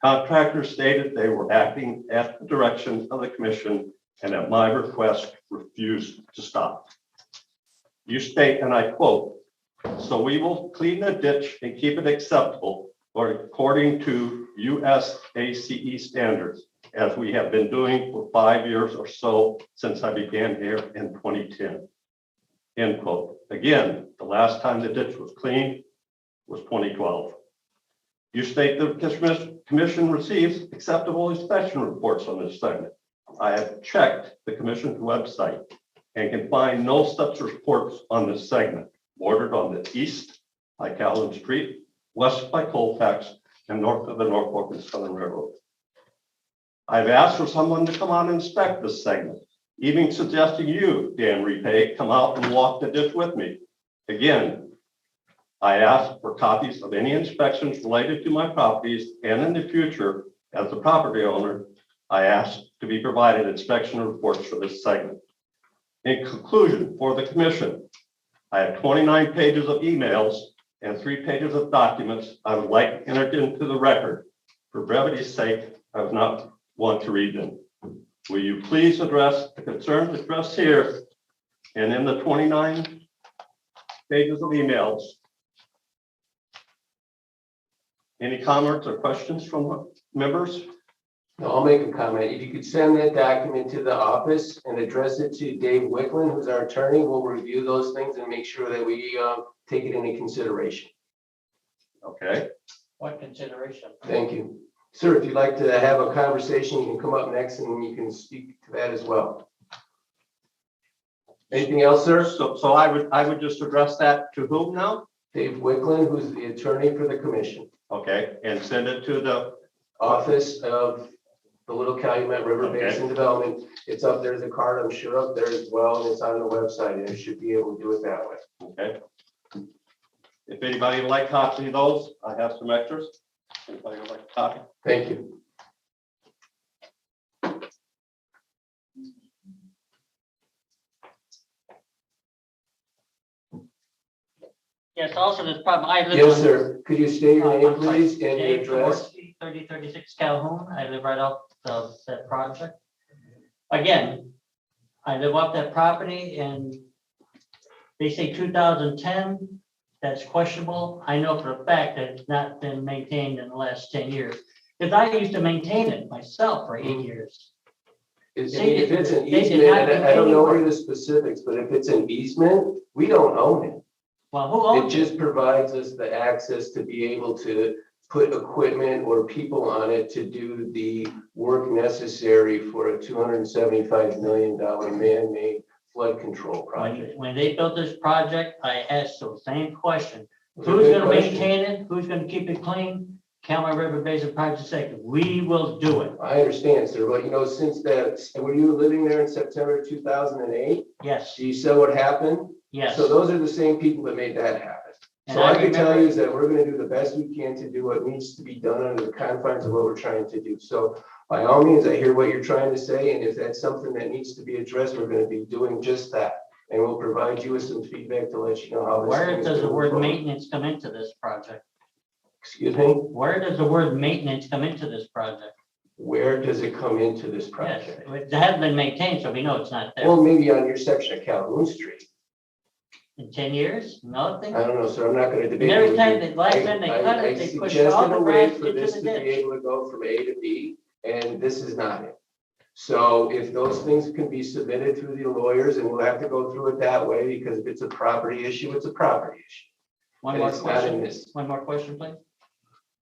Contractors stated they were acting at the direction of the commission and at my request refused to stop. You state, and I quote, "So we will clean the ditch and keep it acceptable or according to USACE standards. as we have been doing for 5 years or so since I began here in 2010. End quote. Again, the last time the ditch was cleaned was 2012. You state the commission receives acceptable inspection reports on this segment. I have checked the commission's website and can find no such reports on this segment, bordered on the east by Calhoun Street, west by Colfax, and north of the Norfolk and Southern Railroad. I've asked for someone to come out and inspect this segment, even suggesting you, Dan Repay, come out and walk the ditch with me. Again, I asked for copies of any inspections related to my properties, and in the future, as the property owner, I asked to be provided inspection reports for this segment. In conclusion, for the commission, I have 29 pages of emails and 3 pages of documents I would like entered into the record. For brevity's sake, I would not want to read them. Will you please address the concerns addressed here and in the 29 pages of emails? Any comments or questions from members? No, I'll make a comment. If you could send that document to the office and address it to Dave Wickland, who's our attorney, we'll review those things and make sure that we take it into consideration. Okay. What consideration? Thank you. Sir, if you'd like to have a conversation, you can come up next and you can speak to that as well. Anything else, sir? So I would just address that to whom now? Dave Wickland, who's the attorney for the commission. Okay, and send it to the Office of the Little Calumet River Basin Development. It's up, there's a card, I'm sure, up there as well, and it's on the website, and it should be able to do it that way. Okay. If anybody would like copies of those, I have some extras. Anybody would like a copy? Thank you. Yes, also this problem, I live. Yes, sir. Could you state your name, I'm sorry, please, and your Dave address? Jaworski, 3036 Calhoun. I live right off that project. Again, I live off that property and they say 2010, that's questionable. I know for a fact that it's not been maintained in the last 10 years. Because I used to maintain it myself for 8 years. If They did- it's an they did easement, not and I don't know maintain any of the specifics, but if it's an easement, we don't own it. Well, who It owns it? just provides us the access to be able to put equipment or people on it to do the work necessary for a $275 million man-made flood control project. When they built this project, I asked the same question. It's a Who's good gonna question. maintain it? Who's gonna keep it clean? Calumet River Basin Project Second. We will do it. I understand, sir, but you know, since that, were you living there in September 2008? Yes, Do you see what happened? yes. So those are the same people that made that happen. And So I can tell remember- you is that we're gonna do the best we can to do what needs to be done under the confines of what we're trying to do. So by all means, I hear what you're trying to say, and if that's something that needs to be addressed, we're gonna be doing just that. And we'll provide you with some feedback to let you know how this. Where thing is does the moving word forward. maintenance come into this project? Excuse me? Where does the word maintenance come into this project? Where does it come into this Yes, project? it hasn't been maintained, so we know it's not there. Well, maybe on your section of Calhoun Street. In 10 years, nothing. I don't know, sir. I'm not gonna debate. And every with time you. they, last time they cut it, they pushed all the grass For this into the to be ditch. able to go from A to B, and this is not it. So if those things can be submitted through the lawyers, and we'll have to go through it that way, because if it's a property issue, it's a property issue. One And more it's not in question, this. one more question, please.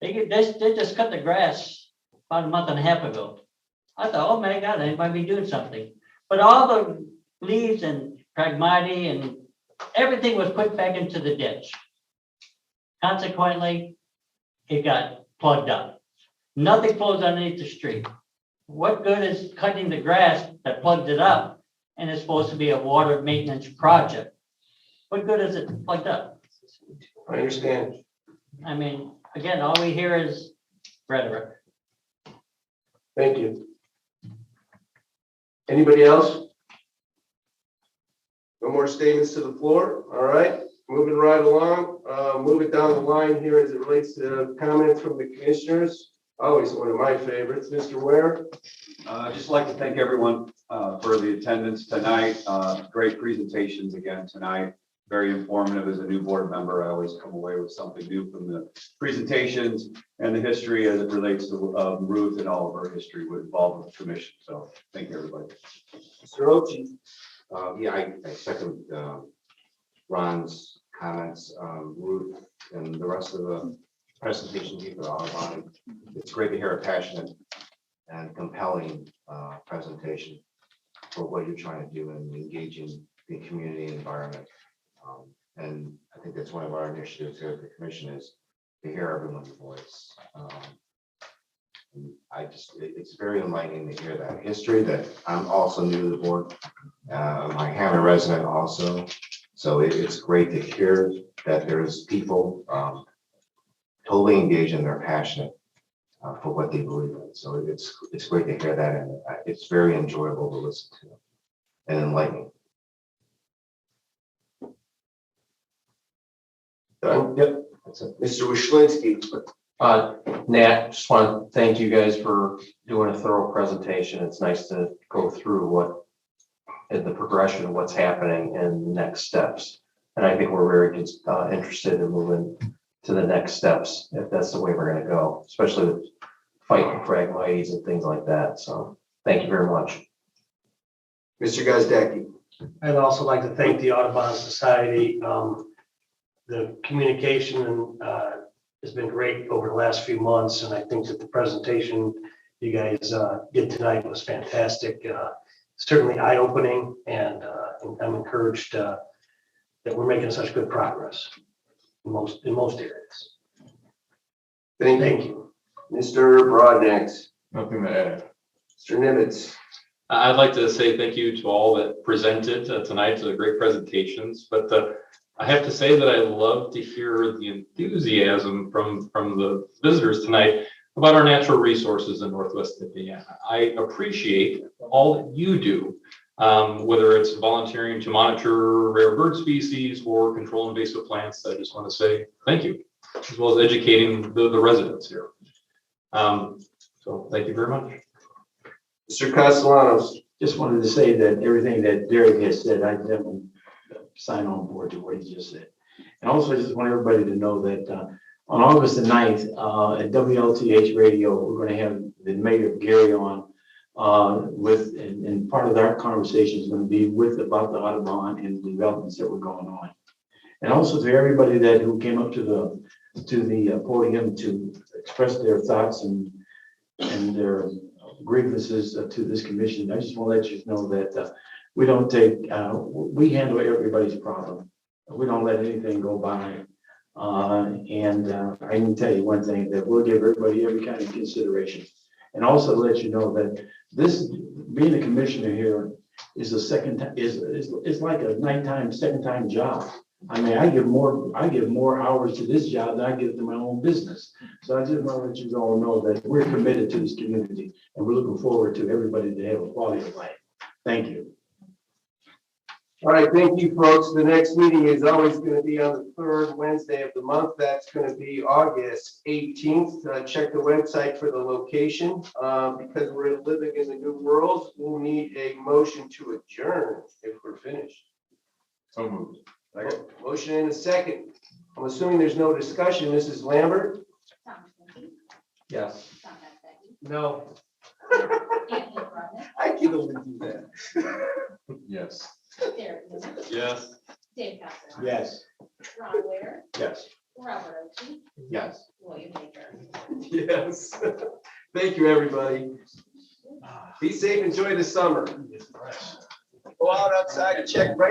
They just cut the grass about a month and a half ago. I thought, oh my God, they might be doing something. But all the leaves and pragmati and everything was put back into the ditch. Consequently, it got plugged up. Nothing flows underneath the street. What good is cutting the grass that plugged it up and it's supposed to be a water maintenance project? What good is it plugged up? I understand. I mean, again, all we hear is rhetoric. Thank you. Anybody else? No more statements to the floor? All right, moving right along. Move it down the line here as it relates to comments from the commissioners. Always one of my favorites. Mr. Ware? I'd just like to thank everyone for the attendance tonight. Great presentations again tonight. very informative as a new board member. I always come away with something new from the presentations and the history as it relates to Ruth and all of her history with involved with the commission. So thank you, everybody. Mr. Ochi. Yeah, I second Ron's comments, Ruth, and the rest of the presentation you put on. It's great to hear a passionate and compelling presentation for what you're trying to do and engaging the community environment. And I think that's one of our initiatives here at the commission is to hear everyone's voice. And it's very enlightening to hear that history that I'm also new to the board. I'm a Hammond resident also. So it's great to hear that there's people totally engaged and they're passionate for what they believe in. So it's great to hear that, and it's very enjoyable to listen to and enlightening. Yep. Mr. Wishlinski. Nat, just want to thank you guys for doing a thorough presentation. It's nice to go through what the progression of what's happening and the next steps. And I think we're very interested in moving to the next steps, if that's the way we're going to go, especially with fighting Phragmites and things like that. So thank you very much. Mr. Gazdecki. I'd also like to thank the Audubon Society. The communication has been great over the last few months, and I think that the presentation you guys did tonight was fantastic. Certainly eye-opening, and I'm encouraged that we're making such good progress in most areas. Thank you. Mr. Broadnax. Nothing to add. Mr. Nimitz. I'd like to say thank you to all that presented tonight, to the great presentations, but I have to say that I love to hear the enthusiasm from the visitors tonight about our natural resources in Northwest Indiana. I appreciate all that you do, whether it's volunteering to monitor rare bird species or control invasive plants. I just want to say thank you, as well as educating the residents here. So thank you very much. Mr. Castellanos. Just wanted to say that everything that Derek has said, I definitely sign on board to what he just said. And also, I just want everybody to know that on August the 9th at WLTH Radio, we're going to have the mayor of Gary on and part of our conversation is going to be about the Audubon and the developments that were going on. And also to everybody who came up to the podium to express their thoughts and their grievances to this commission. I just want to let you know that we don't we handle everybody's problem. We don't let anything go by. And I can tell you one thing, that we'll give everybody every kind of consideration. And also let you know that being a commissioner here is is like a second time job. I mean, I give more hours to this job than I give to my own business. So I just want to let you all know that we're committed to this community and we're looking forward to everybody to have a quality of life. Thank you. All right, thank you, folks. The next meeting is always going to be on the third Wednesday of the month. That's going to be August 18th. Check the website for the location. Because we're living in the new world, we'll need a motion to adjourn if we're finished. So moved. Motion in a second. I'm assuming there's no discussion. Mrs. Lambert? Yes. No. I can only do that. Yes. Derek Newman. Yes. Dave Costello. Yes. Ron Ware. Yes. Robert Oakley. Yes. William Baker. Yes. Thank you, everybody. Be safe. Enjoy the summer. Go out outside and check right